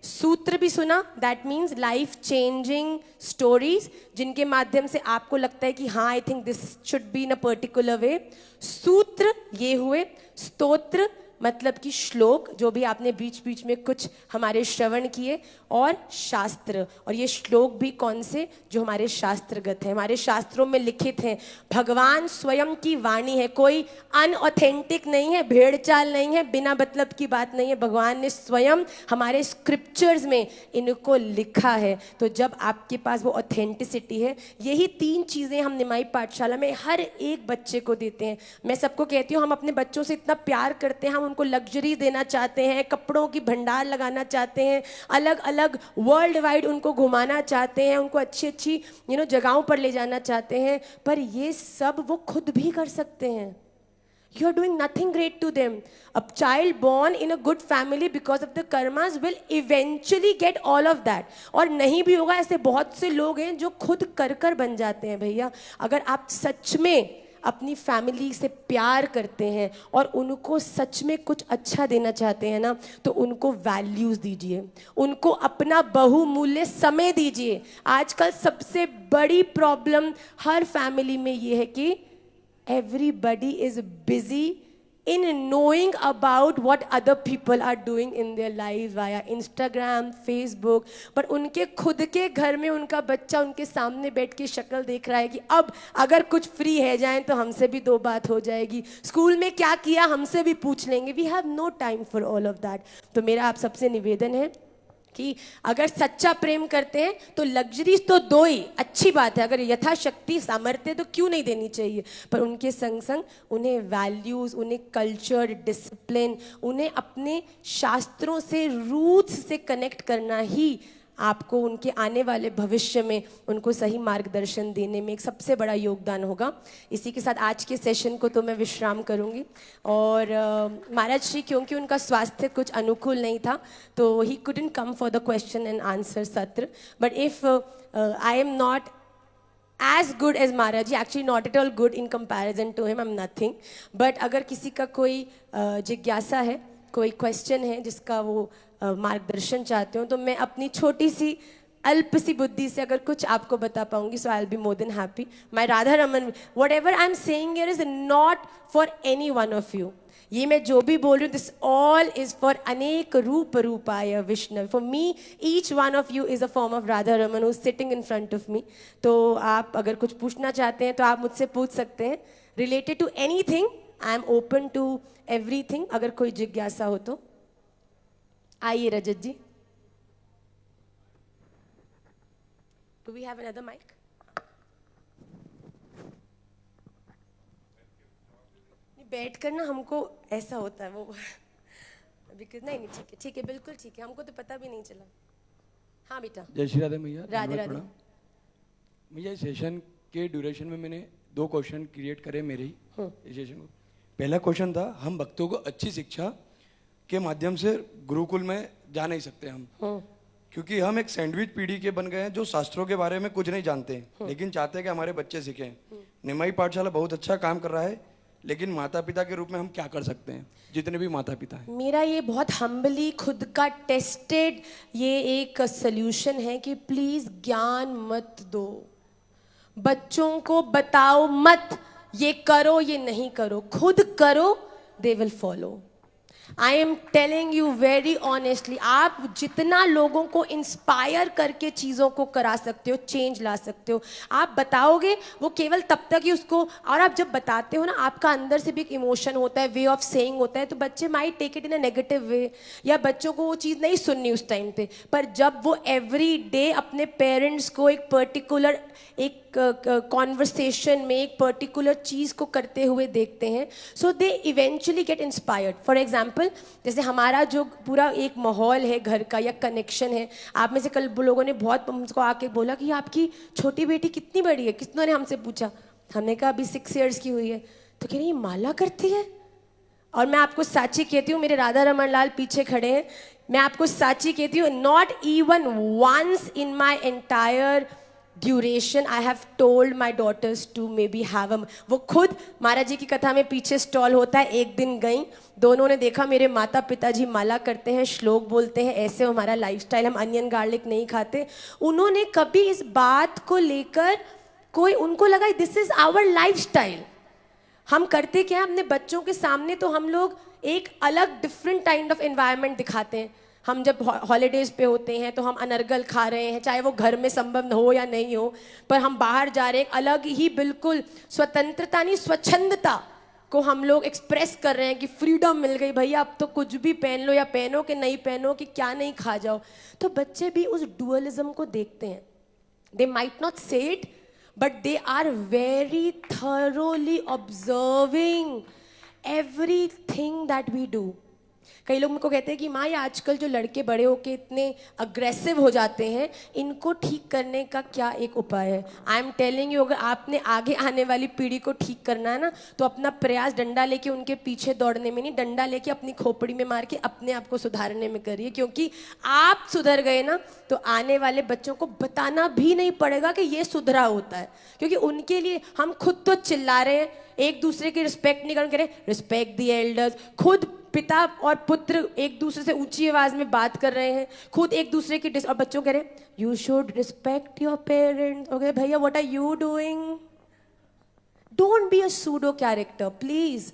सूत्र भी सुना, that means life changing stories, जिनके माध्यम से आपको लगता है कि हाँ I think this should be in a particular way. सूत्र ये हुए, स्तोत्र मतलब कि श्लोक जो भी आपने बीच बीच में कुछ हमारे श्रवण किए, और शास्त्र, और ये श्लोक भी कौन से, जो हमारे शास्त्रगत हैं, हमारे शास्त्रों में लिखित हैं, भगवान स्वयं की वाणी है, कोई अनऑथेंटिक नहीं है, भेड़ चाल नहीं है, बिना मतलब की बात नहीं है, भगवान ने स्वयं हमारे स्क्रिप्चर्स में इनको लिखा है। तो जब आपके पास वो ऑथेंटिसिटी है, यही 3 चीज़ें हम निमाई पाठशाला में हर एक बच्चे को देते हैं। मैं सबको कहती हूँ हम अपने बच्चों से इतना प्यार करते हैं, हम उनको लग्जरी देना चाहते हैं, कपड़ों की भंडार लगाना चाहते हैं, अलग अलग वर्ल्ड वाइड उनको घुमाना चाहते हैं, उनको अच्छी अच्छी जगहों पर ले जाना चाहते हैं, पर ये सब वो खुद भी कर सकते हैं। You are doing nothing great to them. A child born in a good family because of the karmas will eventually get all of that. और नहीं भी होगा, ऐसे बहुत से लोग हैं जो खुद कर कर बन जाते हैं भैया। अगर आप सच में अपनी फैमिली से प्यार करते हैं और उनको सच में कुछ अच्छा देना चाहते हैं ना, तो उनको वैल्यूज़ दीजिए, उनको अपना बहुमूल्य समय दीजिए। आजकल सबसे बड़ी प्रॉब्लम हर फैमिली में ये है कि everybody is busy in knowing about what other people are doing in their lives via Instagram, Facebook, पर उनके खुद के घर में उनका बच्चा उनके सामने बैठ के शक्ल देख रहा है कि अब अगर कुछ फ्री है जाएं तो हमसे भी 2 बात हो जाएगी, स्कूल में क्या किया हमसे भी पूछ लेंगे। We have no time for all of that। तो मेरा आप सबसे निवेदन है कि अगर सच्चा प्रेम करते हैं तो लग्जरीज तो 2 ही, अच्छी बात है, अगर यथाशक्ति सामर्थ्य तो क्यों नहीं देनी चाहिए, पर उनके संग संग उन्हें वैल्यूज़, उन्हें कल्चर, डिसिप्लिन, उन्हें अपने शास्त्रों से, रूट्स से कनेक्ट करना ही आपको उनके आने वाले भविष्य में उनको सही मार्गदर्शन देने में एक सबसे बड़ा योगदान होगा। इसी के साथ आज के सेशन को तो मैं विश्राम करूंगी। और महाराज श्री क्योंकि उनका स्वास्थ्य कुछ अनुकूल नहीं था तो ही couldn't come for the question and answer सत्र, but if I am not as good as Maharaj ji, actually not at all good in comparison to him, I'm nothing, but अगर किसी का कोई जिज्ञासा है, कोई क्वेश्चन है जिसका वो मार्गदर्शन चाहते हो तो मैं अपनी छोटी सी अल्प सी बुद्धि से अगर कुछ आपको बता पाऊंगी, so I will be more than happy. My Radha Raman, whatever I am saying here is not for any one of you. ये मैं जो भी बोल रही हूँ, दिस ऑल इज फॉर अनेक रूप रूपाय Vishnu. For me each one of you is a form of Radha Raman who is sitting in front of me. तो आप अगर कुछ पूछना चाहते हैं तो आप मुझसे पूछ सकते हैं related to anything. I am open to everything. अगर कोई जिज्ञासा हो तो आइए Rajat ji. Do we have another mic? बैठ कर ना हमको ऐसा होता है वो बिकॉज नहीं ठीक है बिल्कुल ठीक है. हमको तो पता भी नहीं चला. हाँ बेटा. जय श्री राधे मैया. राधे राधे. भैया सेशन के ड्यूरेशन में मैंने 2 क्वेश्चन क्रिएट करे मेरे ही इस सेशन को. पहला क्वेश्चन था, हम भक्तों को अच्छी शिक्षा के माध्यम से गुरुकुल में जा नहीं सकते हम, क्योंकि हम एक सैंडविच पीढ़ी के बन गए हैं जो शास्त्रों के बारे में कुछ नहीं जानते हैं, लेकिन चाहते हैं कि हमारे बच्चे सीखें. निमाई पाठशाला बहुत अच्छा काम कर रहा है, लेकिन माता पिता के रूप में हम क्या कर सकते हैं, जितने भी माता पिता हैं? मेरा ये बहुत हम्बली खुद का टेस्टेड ये एक सल्यूशन है कि प्लीज ज्ञान मत दो बच्चों को. बताओ मत ये करो ये नहीं करो, खुद करो, they will follow. I am telling you very honestly, आप जितना लोगों को इंस्पायर करके चीज़ों को करा सकते हो, चेंज ला सकते हो. आप बताओगे वो केवल तब तक ही उसको, और आप जब बताते हो ना आपका अंदर से भी एक इमोशन होता है, वे ऑफ सेइंग होता है, तो बच्चे might take it in a negative way, या बच्चों को वो चीज़ नहीं सुननी उस टाइम पे. पर जब वो एवरी डे अपने पेरेंट्स को एक पर्टिकुलर एक कॉन्वर्सेशन में एक पर्टिकुलर चीज़ को करते हुए देखते हैं, so they eventually get inspired. For example, जैसे हमारा जो पूरा एक माहौल है घर का या कनेक्शन है, आप में से कल लोगों ने बहुत हमको आके बोला कि आपकी छोटी बेटी कितनी बड़ी है. किसनों ने हमसे पूछा, हमने कहा अभी 6 years की हुई है. तो कह रही ये माला करती है. और मैं आपको साची कहती हूँ, मेरे राधा रमन लाल पीछे खड़े हैं, मैं आपको साची कहती हूँ, not even once in my entire duration I have told my daughters to maybe have वो खुद महाराज जी की कथा में पीछे स्टॉल होता है, एक दिन गई, दोनों ने देखा मेरे माता पिताजी माला करते हैं, श्लोक बोलते हैं, ऐसे हमारा लाइफस्टाइल, हम अनियन गार्लिक नहीं खाते. उन्होंने कभी इस बात को लेकर कोई, उनको लगा दिस इज आवर लाइफस्टाइल. हम करते क्या है अपने बच्चों के सामने, तो हम लोग एक अलग डिफरेंट काइंड ऑफ एनवायरनमेंट दिखाते हैं. हम जब हॉलीडेज पे होते हैं तो हम अनर्गल खा रहे हैं, चाहे वो घर में संभव हो या नहीं हो, पर हम बाहर जा रहे हैं, अलग ही बिल्कुल स्वतंत्रता नहीं स्वच्छंदता को हम लोग एक्सप्रेस कर रहे हैं कि फ्रीडम मिल गई भैया, अब तो कुछ भी पहन लो, या पहनो कि नहीं पहनो, कि क्या नहीं खा जाओ. तो बच्चे भी उस डुअलिज्म को देखते हैं. They might not say it, but they are very thoroughly observing everything that we do. कई लोग मुझको कहते हैं कि माँ ये आजकल जो लड़के बड़े होके इतने अग्रेसिव हो जाते हैं, इनको ठीक करने का क्या एक उपाय है? आई एम टेलिंग यू, अगर आपने आगे आने वाली पीढ़ी को ठीक करना है ना, तो अपना प्रयास डंडा लेके उनके पीछे दौड़ने में नहीं, डंडा लेके अपनी खोपड़ी में मार के अपने आप को सुधारने में करिए. क्योंकि आप सुधर गए ना तो आने वाले बच्चों को बताना भी नहीं पड़ेगा कि ये सुधरा होता है. क्योंकि उनके लिए हम खुद तो चिल्ला रहे हैं, एक दूसरे की रिस्पेक्ट नहीं कर रहे, रिस्पेक्ट द एल्डर्स. खुद पिता और पुत्र एक दूसरे से ऊंची आवाज में बात कर रहे हैं, खुद एक दूसरे की और बच्चों कह रहे हैं you should respect your parents. Okay भैया, what are you doing? Don't be a pseudo character please.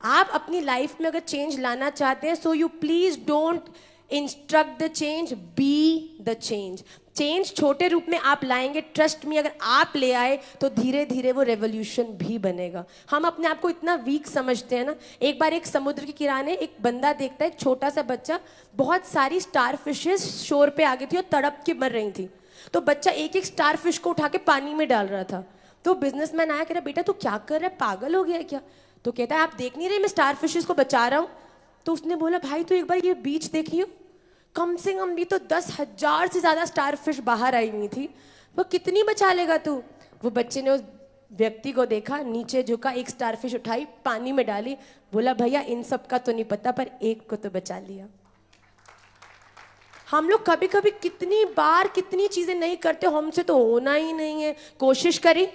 आप अपनी लाइफ में अगर चेंज लाना चाहते हैं, so you please don't instruct the change, be the change. Change छोटे रूप में आप लाएंगे, ट्रस्ट मी, अगर आप ले आए तो धीरे धीरे वो रेवोल्यूशन भी बनेगा. हम अपने आप को इतना वीक समझते हैं ना. एक बार एक समुद्र के किनारे एक बंदा देखता है, एक छोटा सा बच्चा, बहुत सारी स्टार फिशेस शोर पे आ गई थी और तड़प के मर रही थी. तो बच्चा एक एक स्टार फिश को उठा के पानी में डाल रहा था. तो बिजनेसमैन आया, कह रहा बेटा तू क्या कर रहा है, पागल हो गया है क्या? तो कहता है आप देख नहीं रहे मैं स्टार फिशेस को बचा रहा हूँ. तो उसने बोला भाई तू एक बार ये बीच देखियो, कम से कम भी तो 10,000 से ज्यादा स्टार फिश बाहर आई हुई थी, वो कितनी बचा लेगा तू? वो बच्चे ने उस व्यक्ति को देखा, नीचे झुका, एक स्टार फिश उठाई, पानी में डाली, बोला भैया इन सब का तो नहीं पता पर एक को तो बचा लिया. हम लोग कभी कभी कितनी बार कितनी चीजें नहीं करते, हमसे तो होना ही नहीं है. कोशिश करी,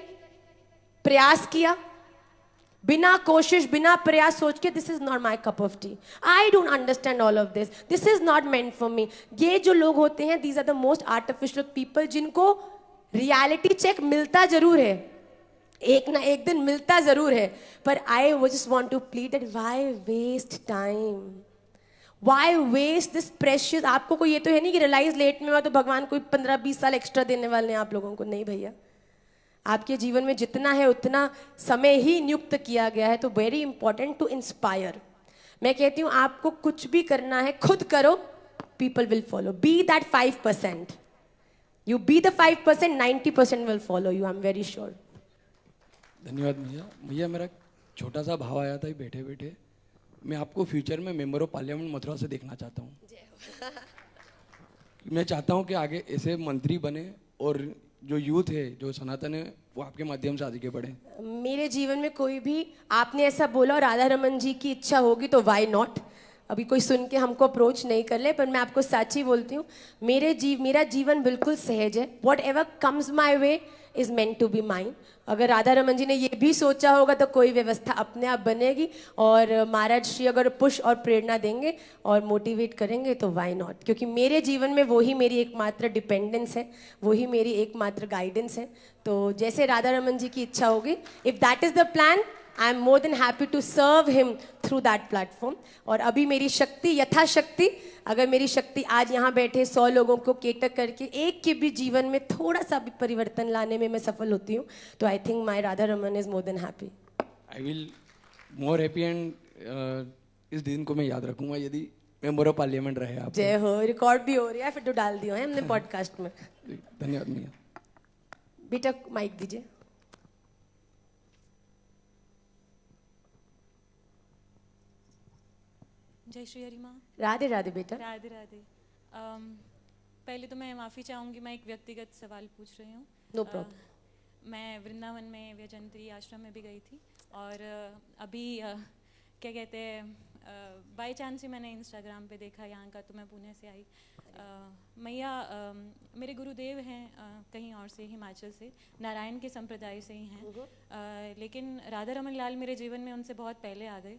प्रयास किया, बिना कोशिश बिना प्रयास सोच के this is not my cup of tea, I don't understand all of this is not meant for me. ये जो लोग होते हैं these are the most artificial people, जिनको रियलिटी चेक मिलता जरूर है, एक ना एक दिन मिलता जरूर है, पर I just want to plead that why waste time, why waste this precious. आपको कोई ये तो है नहीं कि रिलाइज लेट में हुआ तो भगवान कोई 15-20 साल एक्स्ट्रा देने वाले हैं आप लोगों को, नहीं भैया। आपके जीवन में जितना है उतना समय ही नियुक्त किया गया है, तो वेरी इंपॉर्टेंट टू इंस्पायर। मैं कहती हूँ आपको कुछ भी करना है खुद करो, people will follow, be that 5%, you be the 5%, 90% will follow you, I am very sure. धन्यवाद भैया। भैया मेरा छोटा सा भाव आया था बैठे बैठे, मैं आपको फ्यूचर में मेंबर ऑफ पार्लियामेंट मथुरा से देखना चाहता हूँ। मैं चाहता हूँ कि आगे ऐसे मंत्री बने और जो यूथ है जो सनातन है वो आपके माध्यम से आगे बढ़े। मेरे जीवन में कोई भी, आपने ऐसा बोला और राधा रमन जी की इच्छा होगी तो वाई नॉट, अभी कोई सुन के हमको अप्रोच नहीं कर ले, पर मैं आपको साची बोलती हूँ, मेरा जीवन बिल्कुल सहज है। Whatever comes my way is meant to be mine. अगर राधा रमन जी ने ये भी सोचा होगा तो कोई व्यवस्था अपने आप बनेगी, और महाराज श्री अगर पुश और प्रेरणा देंगे और मोटिवेट करेंगे तो वाई नॉट, क्योंकि मेरे जीवन में वही मेरी एकमात्र डिपेंडेंस है, वही मेरी एकमात्र गाइडेंस है। तो जैसे राधा रमन जी की इच्छा होगी, if that is the plan, I am more than happy to serve him through that platform. और अभी मेरी शक्ति यथाशक्ति, अगर मेरी शक्ति आज यहाँ बैठे 100 लोगों को केटर करके एक के भी जीवन में थोड़ा सा भी परिवर्तन लाने में मैं सफल होती हूँ, तो I think my Radha Raman is more than happy. I will more happy and इस दिन को मैं याद रखूंगा यदि मेंबर ऑफ पार्लियामेंट रहे आप। जय हो। रिकॉर्ड भी हो रहा है, फिर तो डाल दिया है हमने पॉडकास्ट में। धन्यवाद भैया। बेटा माइक दीजिए। जय श्री हरि माँ। राधे राधे बेटा। राधे राधे। पहले तो मैं माफ़ी चाहूँगी, मैं एक व्यक्तिगत सवाल पूछ रही हूँ। No problem. मैं वृंदावन में व्यजंत्री आश्रम में भी गई थी, और अभी क्या कहते हैं, बाय चांस ही मैंने इंस्टाग्राम पे देखा यहाँ का, तो मैं पुणे से आई। मैया मेरे गुरुदेव हैं कहीं और से, हिमाचल से, नारायण के संप्रदाय से ही हैं, लेकिन राधा रमन लाल मेरे जीवन में उनसे बहुत पहले आ गए।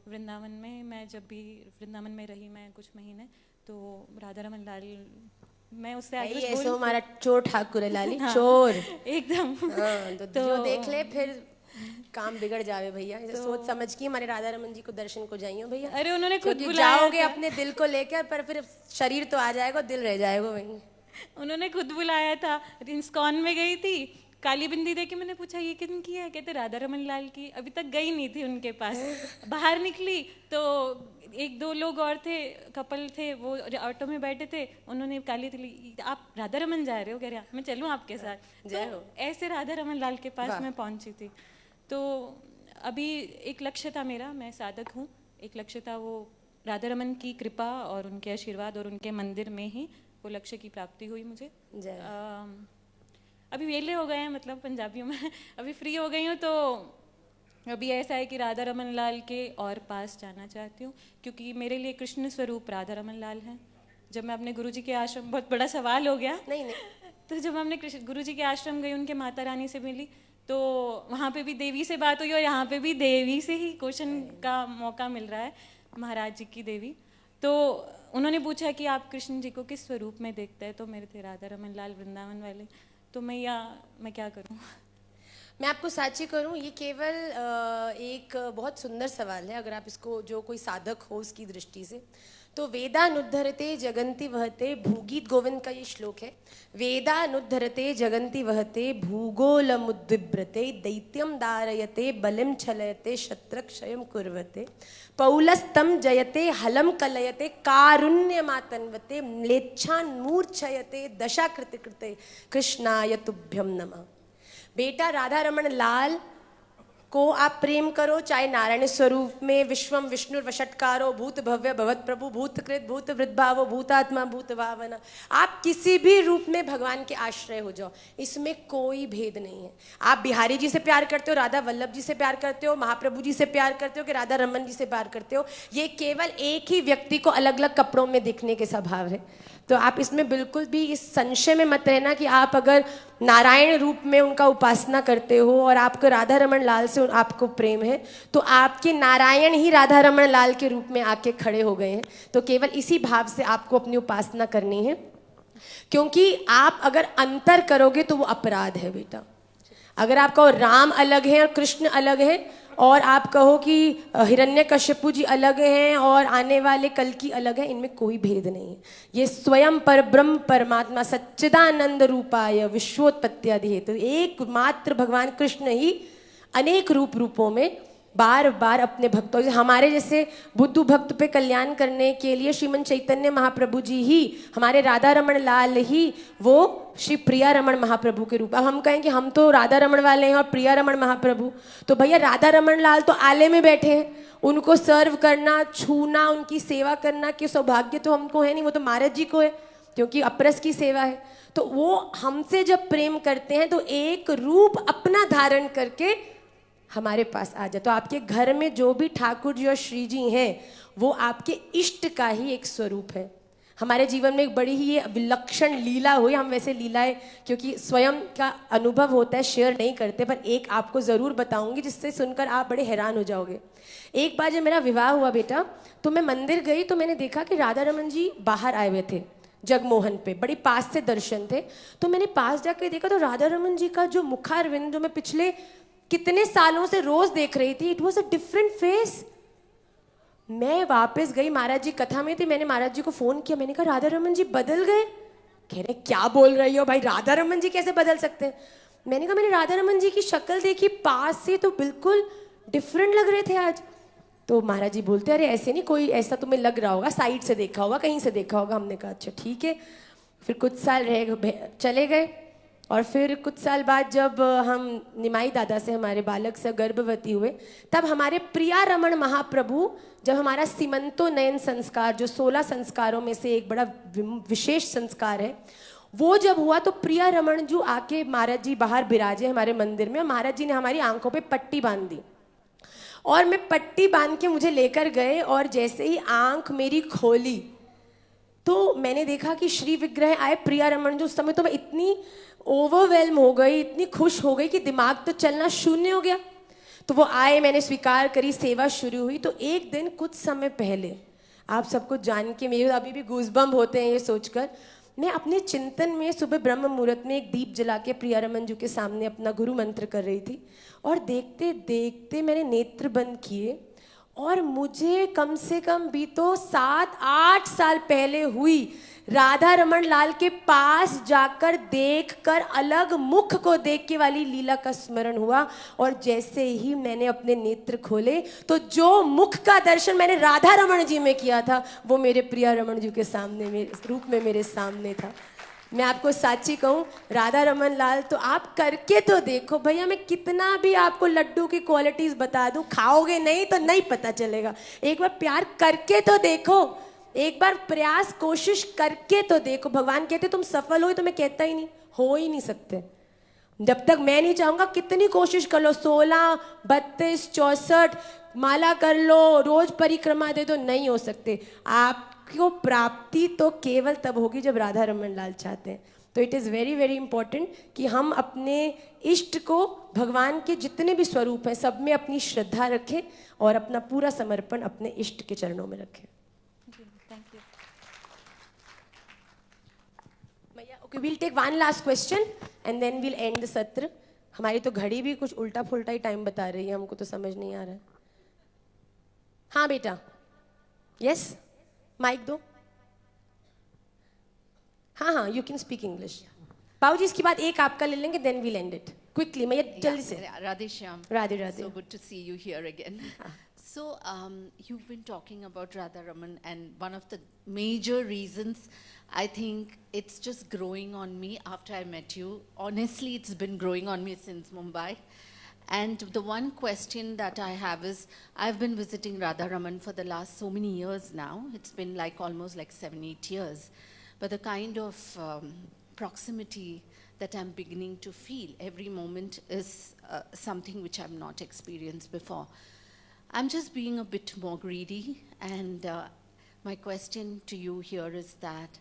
वृंदावन में मैं जब भी वृंदावन में रही मैं कुछ महीने, तो राधा रमन लाल, मैं उससे आगे ऐसे हमारा चोर ठाकुर है लाली। हाँ, चोर एकदम। हाँ, तो जो देख ले फिर काम बिगड़ जावे भैया। तो सोच समझ के हमारे राधा रमन जी को दर्शन को जाइए भैया। अरे उन्होंने खुद बुलाया जाओगे अपने दिल को लेकर, पर फिर शरीर तो आ जाएगा, दिल रह जाएगा वहीं। उन्होंने खुद बुलाया था, इस्कॉन में गई थी, काली बिंदी देके मैंने पूछा ये किन की है, कहते राधा रमन लाल की। अभी तक गई नहीं थी उनके पास। बाहर निकली तो 1-2 लोग और थे, कपल थे, वो ऑटो में बैठे थे, उन्होंने काली थी, आप राधा रमन जा रहे हो, कह रहा मैं चलूँ आपके साथ। तो ऐसे राधा रमन लाल के पास मैं पहुंची थी। तो अभी एक लक्ष्य था मेरा, मैं साधक हूँ, एक लक्ष्य था वो राधा रमन की कृपा और उनके आशीर्वाद और उनके मंदिर में ही वो लक्ष्य की प्राप्ति हुई मुझे। अभी वेले हो गए हैं, मतलब पंजाबियों में अभी फ्री हो गई हूँ, तो अभी ऐसा है कि राधा रमन लाल के और पास जाना चाहती हूँ, क्योंकि मेरे लिए कृष्ण स्वरूप राधा रमन लाल हैं। जब मैं अपने गुरुजी के आश्रम, बहुत बड़ा सवाल हो गया, नहीं तो जब हमने गुरुजी के आश्रम गई, उनके माता रानी से मिली, तो वहाँ पे भी देवी से बात हुई, और यहाँ पे भी देवी से ही क्वेश्चन का मौका मिल रहा है, महाराज जी की देवी। तो उन्होंने पूछा कि आप कृष्ण जी को किस स्वरूप में देखते हैं, तो मेरे थे राधा रमन लाल वृंदावन वाले। तो मैं क्या करूं? मैं आपको साची करूं, ये केवल एक बहुत सुंदर सवाल है, अगर आप इसको, जो कोई साधक हो उसकी दृष्टि से, तो वेदानुद्धरते जगन्ति वहते, भूगीत गोविंद का ये श्लोक है। वेदानुद्धरते जगन्ति वहते, भूगोलमुद्विव्रते, दैत्यम दारयते, बलिम छलयते, शत्रक्षयम कुर्वते, पौलस्तम जयते, हलम कलयते, कारुण्यमातन्वते, म्लेच्छान् मूर्छयते, दशाकृति कृते, कृष्णाय तुभ्यम नमः। बेटा राधा रमन लाल को आप प्रेम करो, चाहे नारायण स्वरूप में विश्वम विष्णु वषटकारो, भूत भव्य भवत प्रभु, भूतकृत भूत वृद्भावो, भूतात्मा भूत भावना, आप किसी भी रूप में भगवान के आश्रय हो जाओ, इसमें कोई भेद नहीं है। आप बिहारी जी से प्यार करते हो, राधा वल्लभ जी से प्यार करते हो, महाप्रभु जी से प्यार करते हो, कि राधा रमन जी से प्यार करते हो, ये केवल एक ही व्यक्ति को अलग अलग कपड़ों में दिखने के स्वभाव है। तो आप इसमें बिल्कुल भी इस संशय में मत रहना कि आप अगर नारायण रूप में उनका उपासना करते हो और आपको राधा रमन लाल से आपको प्रेम है, तो आपके नारायण ही राधा रमन लाल के रूप में आके खड़े हो गए हैं। तो केवल इसी भाव से आपको अपनी उपासना करनी है, क्योंकि आप अगर अंतर करोगे तो वो अपराध है बेटा। अगर आपका राम अलग है और कृष्ण अलग है, और आप कहो कि हिरण्यकश्यपु जी अलग हैं और आने वाले कल की अलग है, इनमें कोई भेद नहीं है। ये स्वयं पर ब्रह्म परमात्मा सच्चिदानंद रूपाय विश्वोत्पत्त्यादि हेतु, एकमात्र भगवान कृष्ण ही अनेक रूपों में बार बार अपने भक्तों, हमारे जैसे बुद्धू भक्त पे कल्याण करने के लिए श्रीमन चैतन्य महाप्रभु जी ही, हमारे राधा रमन लाल ही वो श्री प्रिया रमन महाप्रभु के रूप। अब हम कहें कि हम तो राधा रमन वाले हैं और प्रिया रमन महाप्रभु, तो भैया राधा रमन लाल तो आले में बैठे हैं, उनको सर्व करना, छूना, उनकी सेवा करना के सौभाग्य तो हमको है नहीं, वो तो महाराज जी को है, क्योंकि अपरस की सेवा है। तो वो हमसे जब प्रेम करते हैं तो एक रूप अपना धारण करके हमारे पास आ जाए। तो आपके घर में जो भी ठाकुर जी और श्री जी हैं, वो आपके इष्ट का ही एक स्वरूप है। हमारे जीवन में एक बड़ी ही ये विलक्षण लीला हुई। हम वैसे लीलाएं क्योंकि स्वयं का अनुभव होता है शेयर नहीं करते, पर एक आपको ज़रूर बताऊंगी जिससे सुनकर आप बड़े हैरान हो जाओगे। एक बार जब मेरा विवाह हुआ बेटा, तो मैं मंदिर गई तो मैंने देखा कि राधा रमन जी बाहर आए हुए थे जगमोहन पे, बड़ी पास से दर्शन थे। तो मैंने पास जाकर देखा तो राधा रमन जी का जो मुखारविंद, जो मैं पिछले कितने सालों से रोज देख रही थी, it was a different face. मैं वापस गई, महाराज जी कथा में थे, मैंने महाराज जी को फोन किया, मैंने कहा राधा रमन जी बदल गए। कह रहे क्या बोल रही हो भाई, राधा रमन जी कैसे बदल सकते हैं। मैंने कहा मैंने राधा रमन जी की शक्ल देखी पास से तो बिल्कुल डिफरेंट लग रहे थे आज। तो महाराज जी बोलते अरे ऐसे नहीं, कोई ऐसा तुम्हें लग रहा होगा, साइड से देखा होगा, कहीं से देखा होगा। हमने कहा अच्छा ठीक है। फिर कुछ साल चले गए, और फिर कुछ साल बाद जब हम निमाई दादा से, हमारे बालक से गर्भवती हुए, तब हमारे प्रिया रमन महाप्रभु, जब हमारा सीमंतो नयन संस्कार, जो 16 संस्कारों में से एक बड़ा विशेष संस्कार है, वो जब हुआ तो प्रिया रमन जी आके महाराज जी बाहर बिराजे हमारे मंदिर में, और महाराज जी ने हमारी आंखों पे पट्टी बांध दी, और मैं पट्टी बांध के मुझे लेकर गए, और जैसे ही आंख मेरी खोली तो मैंने देखा कि श्री विग्रह आए प्रिया रमन जी। उस समय तो मैं इतनी ओवरवेल्म हो गई, इतनी खुश हो गई कि दिमाग तो चलना शून्य हो गया। तो वो आए, मैंने स्वीकार करी, सेवा शुरू हुई। तो एक दिन कुछ समय पहले, आप सबको जान के मेरे अभी भी गूज़बम्प होते हैं ये सोचकर, मैं अपने चिंतन में सुबह ब्रह्म मुहूर्त में एक दीप जला के प्रिया रमन जी के सामने अपना गुरु मंत्र कर रही थी, और देखते देखते मैंने नेत्र बंद किए, और मुझे कम से कम भी तो 7-8 साल पहले हुई राधा रमन लाल के पास जाकर देखकर अलग मुख को देख के वाली लीला का स्मरण हुआ। और जैसे ही मैंने अपने नेत्र खोले तो जो मुख का दर्शन मैंने राधा रमन जी में किया था, वो मेरे प्रिया रमन जी के सामने, मेरे रूप में मेरे सामने था। मैं आपको साची कहूँ, राधा रमन लाल तो आप करके तो देखो भैया, मैं कितना भी आपको लड्डू की क्वालिटीज बता दूं, खाओगे नहीं तो नहीं पता चलेगा। एक बार प्यार करके तो देखो, एक बार प्रयास कोशिश करके तो देखो। भगवान कहते तुम सफल हो, तो मैं कहता ही नहीं, हो ही नहीं सकते जब तक मैं नहीं चाहूंगा। कितनी कोशिश कर लो, 16, 32, 64 माला कर लो, रोज परिक्रमा दे दो, नहीं हो सकते। आपको प्राप्ति तो केवल तब होगी जब राधा रमन लाल चाहते हैं। तो it is very very important कि हम अपने इष्ट को, भगवान के जितने भी स्वरूप हैं सब में अपनी श्रद्धा रखें और अपना पूरा समर्पण अपने इष्ट के चरणों में रखें। Okay, we'll take one last question and then we'll end the सत्र। हमारी तो घड़ी भी कुछ उल्टा फुल्टा ही टाइम बता रही है, हमको तो समझ नहीं आ रहा है। हाँ बेटा, यस, माइक दो। हाँ, यू कैन स्पीक इंग्लिश। बाबूजी इसके बाद एक आपका ले लेंगे, then we'll end it quickly। मैं जल्दी से। Radhe Shyam. Radhe Radhe. So good to see you here again. So you've been talking about Radha Raman, and one of the major reasons, I think it's just growing on me after I met you. Honestly, it's been growing on me since Mumbai. And the one question that I have is, I've been visiting Radha Raman for the last so many years now. It's been like almost like 7-8 years. But the kind of proximity that I'm beginning to feel every moment is something which I've not experienced before. I'm just being a bit more greedy, and my question to you here is that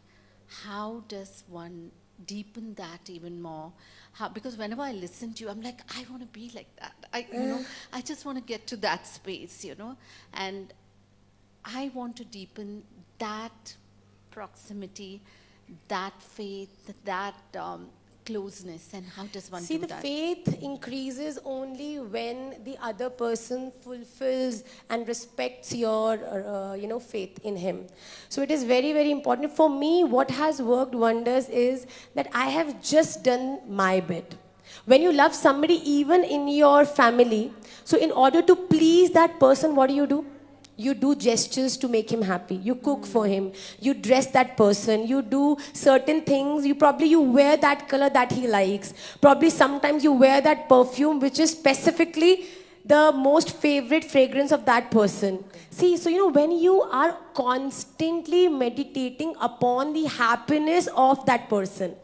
how does one deepen that even more? How, because whenever I listen to you, I'm like, I want to be like that. I just want to get to that space, and I want to deepen that proximity, that faith, that closeness. And how does one See, do the that? faith increases only when the other person fulfills and respects your, faith in him. So it is very, very important. For me, what has worked wonders is that I have just done my bit. When you love somebody, even in your family, so in order to please that person, what do? You do gestures to make him happy. You cook for him. You dress that person. You do certain things. You wear that color that he likes. Probably sometimes you wear that perfume which is specifically the most favorite fragrance of that person. See, so when you are constantly meditating upon the happiness of that person,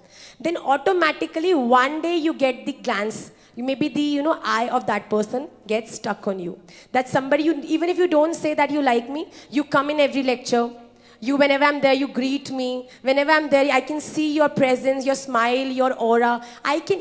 then automatically one day you get the glance. Maybe the eye of that person gets stuck on you. That somebody, even if you don't say that you like me, you come in every lecture. Whenever I'm there, you greet me. Whenever I'm there, I can see your presence, your smile, your aura.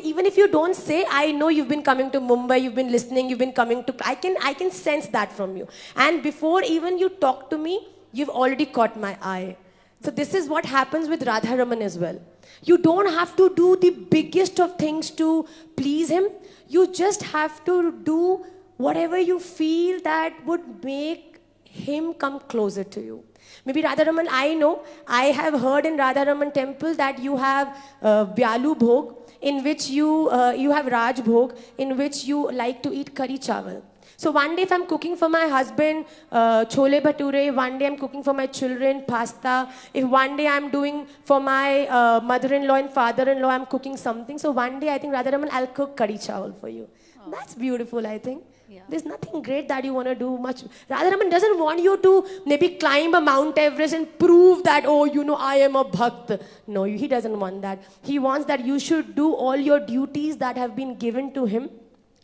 Even if you don't say, I know you've been coming to Mumbai, you've been listening, you've been coming to, I can sense that from you. And before even you talk to me, you've already caught my eye. So this is what happens with Radharaman as well. You don't have to do the biggest of things to please him. You just have to do whatever you feel that would make him come closer to you. Maybe Radharaman, I know, I have heard in Radharaman temple that you have Vyalu Bhog, in which you have Raj Bhog, in which you like to eat curry chawal. So one day if I'm cooking for my husband, chole bhature, one day I'm cooking for my children, pasta. If one day I'm doing for my mother-in-law and father-in-law, I'm cooking something. So one day I think, Radharaman, I'll cook curry chawal for you. Oh. That's beautiful, I think. Yeah. There's nothing great that you want to do much. Radharaman doesn't want you to maybe climb a Mount Everest and prove that, I am a bhakt. No, he doesn't want that. He wants that you should do all your duties that have been given to him,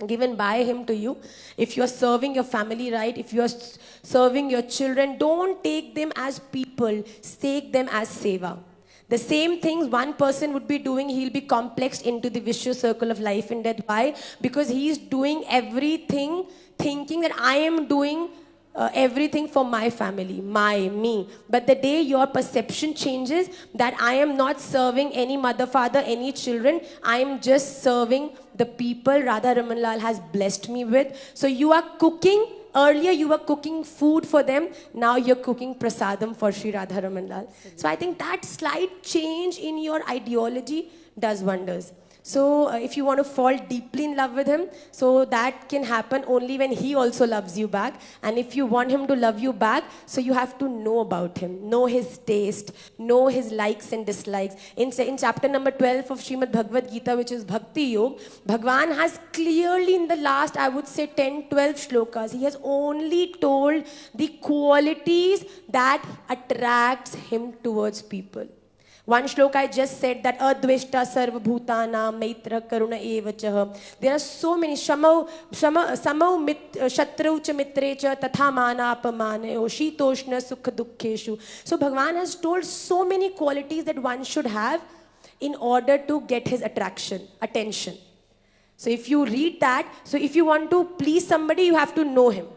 given by him to you. If you are serving your family right, if you are serving your children, don't take them as people, take them as seva. The same things one person would be doing, he'll be complexed into the vicious circle of life and death. Why? Because he's doing everything thinking that I am doing everything for my family, me. But the day your perception changes, that I am not serving any mother, father, any children, I am just serving the people Radharaman Lal has blessed me with. So you are cooking, earlier you were cooking food for them, now you're cooking prasadam for Sri Radharaman Lal. So I think that slight change in your ideology does wonders. So if you want to fall deeply in love with him, so that can happen only when he also loves you back. And if you want him to love you back, so you have to know about him, know his taste, know his likes and dislikes. In chapter number 12 of Srimad Bhagavad Gita, which is Bhakti Yoga, Bhagwan has clearly in the last, I would say 10-12 shlokas, he has only told the qualities that attracts him towards people. One shloka I just said that Adveshta Sarva Bhutana Maitra Karuna Evacha. There are so many Samau Shatrau Cha Mitre Cha Tatha Mana Apamanayo Shitoshna Sukha Dukkheshu. So Bhagavan has told so many qualities that one should have in order to get his attention. So if you read that, so if you want to please somebody, you have to know him.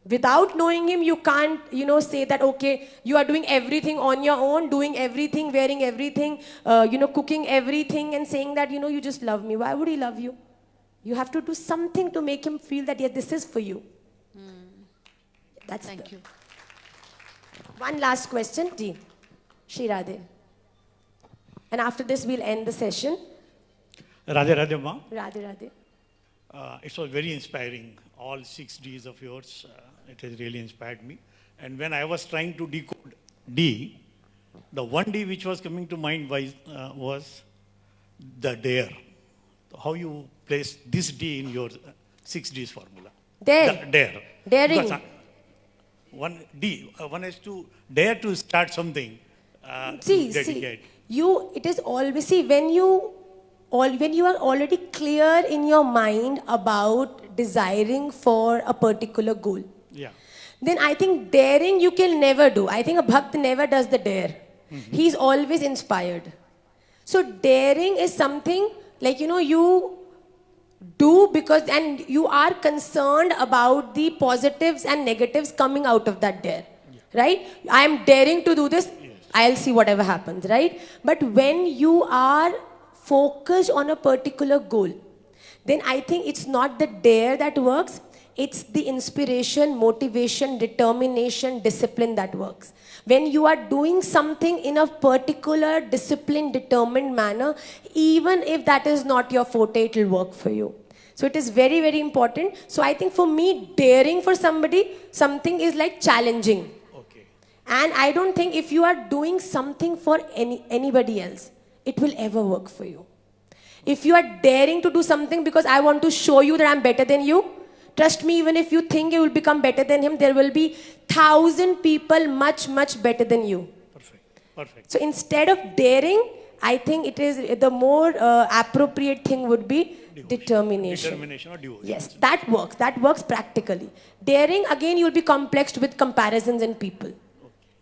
Without knowing him, you can't, say that, okay, you are doing everything on your own, doing everything, wearing everything, cooking everything and saying that, you just love me. Why would he love you? You have to do something to make him feel that, yes, this is for you. Thank you. One last question, Ji. Shri Radhe. And after this, we'll end the session. Radhe Radhe Ma. Radhe Radhe. It was very inspiring. All 6 Ds of yours, it has really inspired me. And when I was trying to decode D, the one D which was coming to mind was the dare. How you place this D in your 6 Ds formula. Dare. The dare. Daring. Because, one has to dare to start something. It is always, when you are already clear in your mind about desiring for a particular goal, Yeah. then I think daring you can never do. I think a bhakt never does the dare. He is always inspired. So daring is something like, you do because, and you are concerned about the positives and negatives coming out of that dare, right? I am daring to do this, I'll see whatever happens, right? But when you are focused on a particular goal, then I think it's not the dare that works, it's the inspiration, motivation, determination, discipline that works. When you are doing something in a particular disciplined, determined manner, even if that is not your forte, it will work for you. So it is very, very important. So I think for me, daring for something is like challenging. Okay. And I don't think if you are doing something for anybody else, it will ever work for you. If you are daring to do something because I want to show you that I'm better than you, trust me, even if you think you will become better than him, there will be 1,000 people much, much better than you. Perfect. So instead of daring, I think it is the more appropriate thing would be determination. Determination or devotion. Yes, that works. That works practically. Daring, again, you'll be complexed with comparisons and people.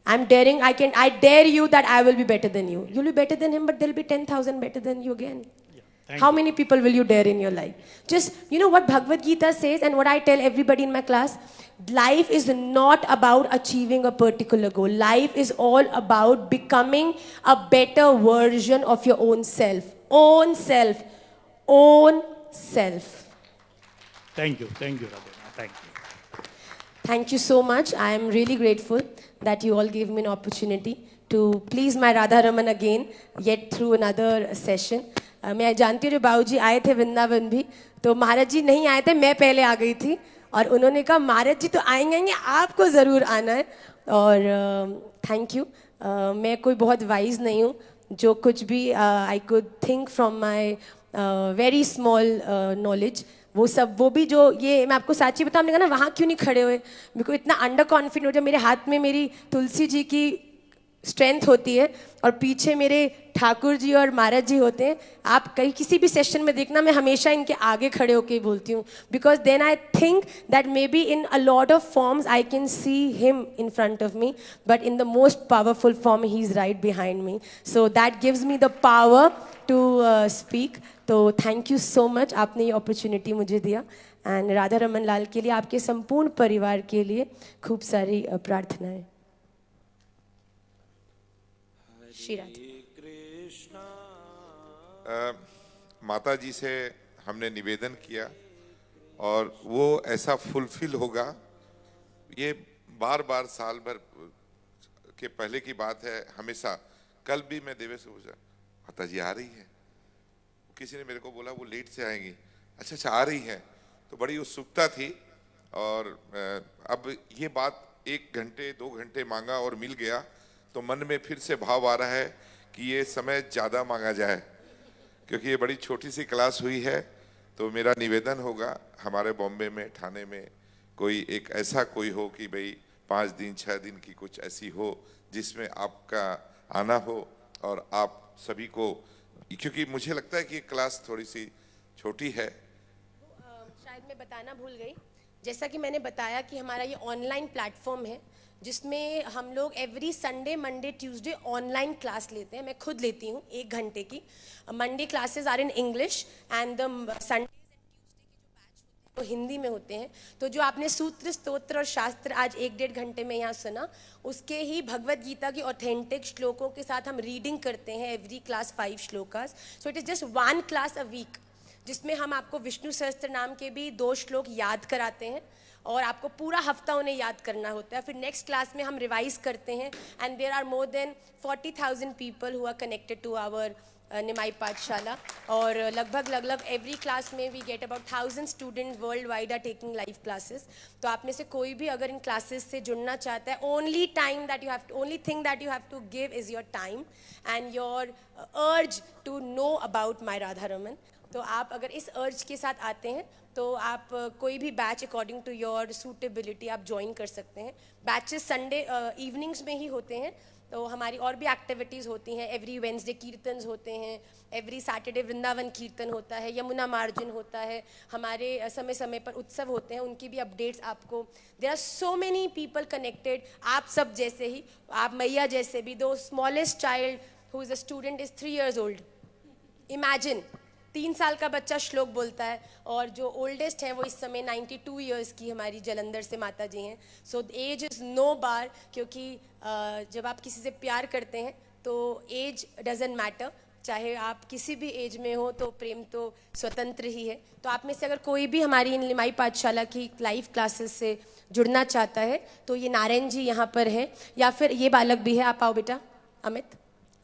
I'm daring, I dare you that I will be better than you. You'll be better than him, but there'll be 10,000 better than you again. How many people will you dare in your life? Just, what Bhagavad Gita says and what I tell everybody in my class, life is not about achieving a particular goal. Life is all about becoming a better version of your own self. Own self. Own self. Thank you, Radha. Thank you. Thank you so much. I am really grateful that you all gave me an opportunity to please my Radha Raman again, yet through another session. मैं जानती हूँ जो बाबूजी आए थे वृंदावन भी, तो महाराज जी नहीं आए थे, मैं पहले आ गई थी और उन्होंने कहा महाराज जी तो आएंगे आपको ज़रूर आना है. और थैंक यू. मैं कोई बहुत वाइज नहीं हूँ, जो कुछ भी I could think from my very small knowledge, वो भी जो ये मैं आपको साची बताऊँ, हमने कहा ना वहाँ क्यों नहीं खड़े हुए, मेरे को इतना अंडर कॉन्फिडेंट हो जाए, मेरे हाथ में मेरी तुलसी जी की स्ट्रेंथ होती है और पीछे मेरे ठाकुर जी और महाराज जी होते हैं. आप कहीं किसी भी सेशन में देखना, मैं हमेशा इनके आगे खड़े होकर बोलती हूँ, because then I think that maybe in a lot of forms I can see him in front of me, but in the most powerful form he is right behind me. So that gives me the power to speak. तो thank you so much, आपने ये opportunity मुझे दिया. And Radha Raman लाल के लिए, आपके संपूर्ण परिवार के लिए खूब सारी प्रार्थनाएं. माता जी से हमने निवेदन किया और वो ऐसा फुलफिल होगा. ये बार बार साल भर के पहले की बात है. हमेशा कल भी मैं देवेश से पूछा, माता जी आ रही है? किसी ने मेरे को बोला वो लेट से आएंगी. अच्छा आ रही है. तो बड़ी उत्सुकता थी. और अब ये बात 1 घंटे 2 घंटे मांगा और मिल गया, तो मन में फिर से भाव आ रहा है कि ये समय ज़्यादा मांगा जाए, क्योंकि ये बड़ी छोटी सी क्लास हुई है. तो मेरा निवेदन होगा, हमारे बॉम्बे में, ठाणे में कोई एक ऐसा कोई हो कि भाई 5 दिन 6 दिन की कुछ ऐसी हो जिसमें आपका आना हो और आप सभी को, क्योंकि मुझे लगता है कि क्लास थोड़ी सी छोटी है. शायद मैं बताना भूल गई, जैसा कि मैंने बताया कि हमारा ये ऑनलाइन प्लेटफॉर्म है जिसमें हम लोग every Sunday, Monday, Tuesday online class लेते हैं. मैं खुद लेती हूँ 1 घंटे की. Monday classes are in English and the Sunday तो हिंदी में होते हैं. तो जो आपने सूत्र, स्तोत्र और शास्त्र आज 1-1.5 घंटे में यहाँ सुना, उसके ही भगवत गीता की ऑथेंटिक श्लोकों के साथ हम रीडिंग करते हैं एवरी क्लास 5 श्लोकास. So it is just 1 class a week, जिसमें हम आपको विष्णु सहस्त्र नाम के भी 2 श्लोक याद कराते हैं और आपको पूरा हफ्ता उन्हें याद करना होता है. फिर नेक्स्ट क्लास में हम रिवाइज करते हैं. And there are more than 40,000 people who are connected to our Nimai Pathshala. और लगभग एवरी क्लास में we get about 1000 students world wide are taking live classes. तो आप में से कोई भी अगर इन क्लासेस से जुड़ना चाहता है, only thing that you have to give is your time and your urge to know about my Radha Raman. तो आप अगर इस अर्ज के साथ आते हैं तो आप कोई भी batch according to your suitability आप ज्वाइन कर सकते हैं. बैचेस संडे इवनिंग्स में ही होते हैं. तो हमारी और भी एक्टिविटीज़ होती हैं। एवरी वेंसडे कीर्तन होते हैं, एवरी सैटरडे वृंदावन कीर्तन होता है, यमुना मार्जिन होता है, हमारे समय समय पर उत्सव होते हैं, उनकी भी अपडेट्स आपको। There are so many people connected, आप सब जैसे ही, आप मैया जैसे भी। दो smallest child who is a student is 3 years old। Imagine 3 साल का बच्चा श्लोक बोलता है, और जो ओल्डेस्ट हैं वो इस समय 92 years की हमारी जलंधर से माता जी हैं। सो एज इज़ नो बार, क्योंकि जब आप किसी से प्यार करते हैं तो एज डजेंट मैटर, चाहे आप किसी भी एज में हो, तो प्रेम तो स्वतंत्र ही है। तो आप में से अगर कोई भी हमारी इन निमाई पाठशाला की लाइव क्लासेस से जुड़ना चाहता है तो ये नारायण जी यहाँ पर है, या फिर ये बालक भी है। आप आओ बेटा अमित,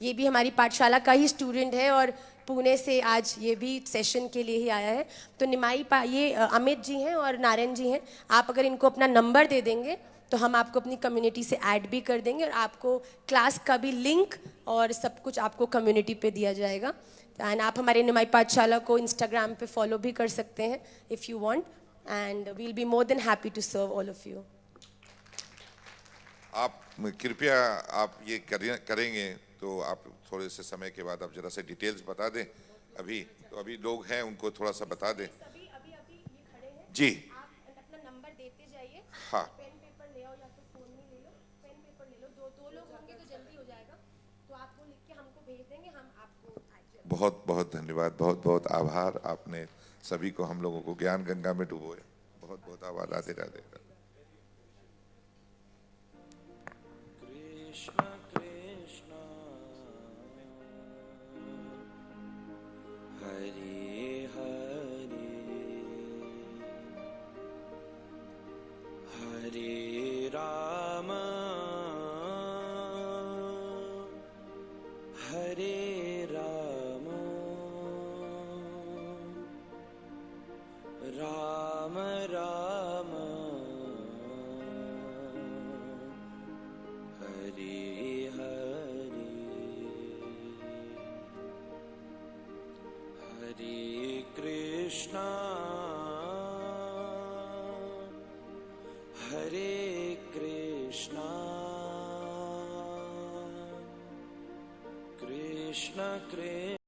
ये भी हमारी पाठशाला का ही स्टूडेंट है और पुणे से आज ये भी सेशन के लिए ही आया है। तो ये अमित जी हैं और नारायण जी हैं। आप अगर इनको अपना नंबर दे देंगे तो हम आपको अपनी कम्युनिटी से ऐड भी कर देंगे, और आपको क्लास का भी लिंक और सब कुछ आपको कम्युनिटी पे दिया जाएगा। एंड आप हमारे निमाई पाठशाला को इंस्टाग्राम पे फॉलो भी कर सकते हैं if you want, and we will be more than happy to serve all of you. आप कृपया आप ये करेंगे तो आप थोड़े से समय के बाद आप जरा से डिटेल्स बता दें। अभी तो अभी लोग हैं, उनको थोड़ा सा बता दें। अभी ये खड़े हैं जी आप अपना नंबर देते जाइए। हाँ, पेन पेपर ले आओ या फिर फोन में ले लो, पेन पेपर ले लो। दो लोग होंगे तो जल्दी हो जाएगा, तो आप वो लिख के हमको भेज देंगे, हम आपको। बहुत बहुत धन्यवाद, बहुत बहुत आभार। आपने सभी को, हम लोगों को ज्ञान गंगा में डुबोया। बहुत बहुत आभार। राधे राधे। कृष्ण कृष्ण हरे हरे हरे राम हरे राम राम राम हरे हरे हरे कृष्णा हरे कृष्णा कृष्ण कृष्ण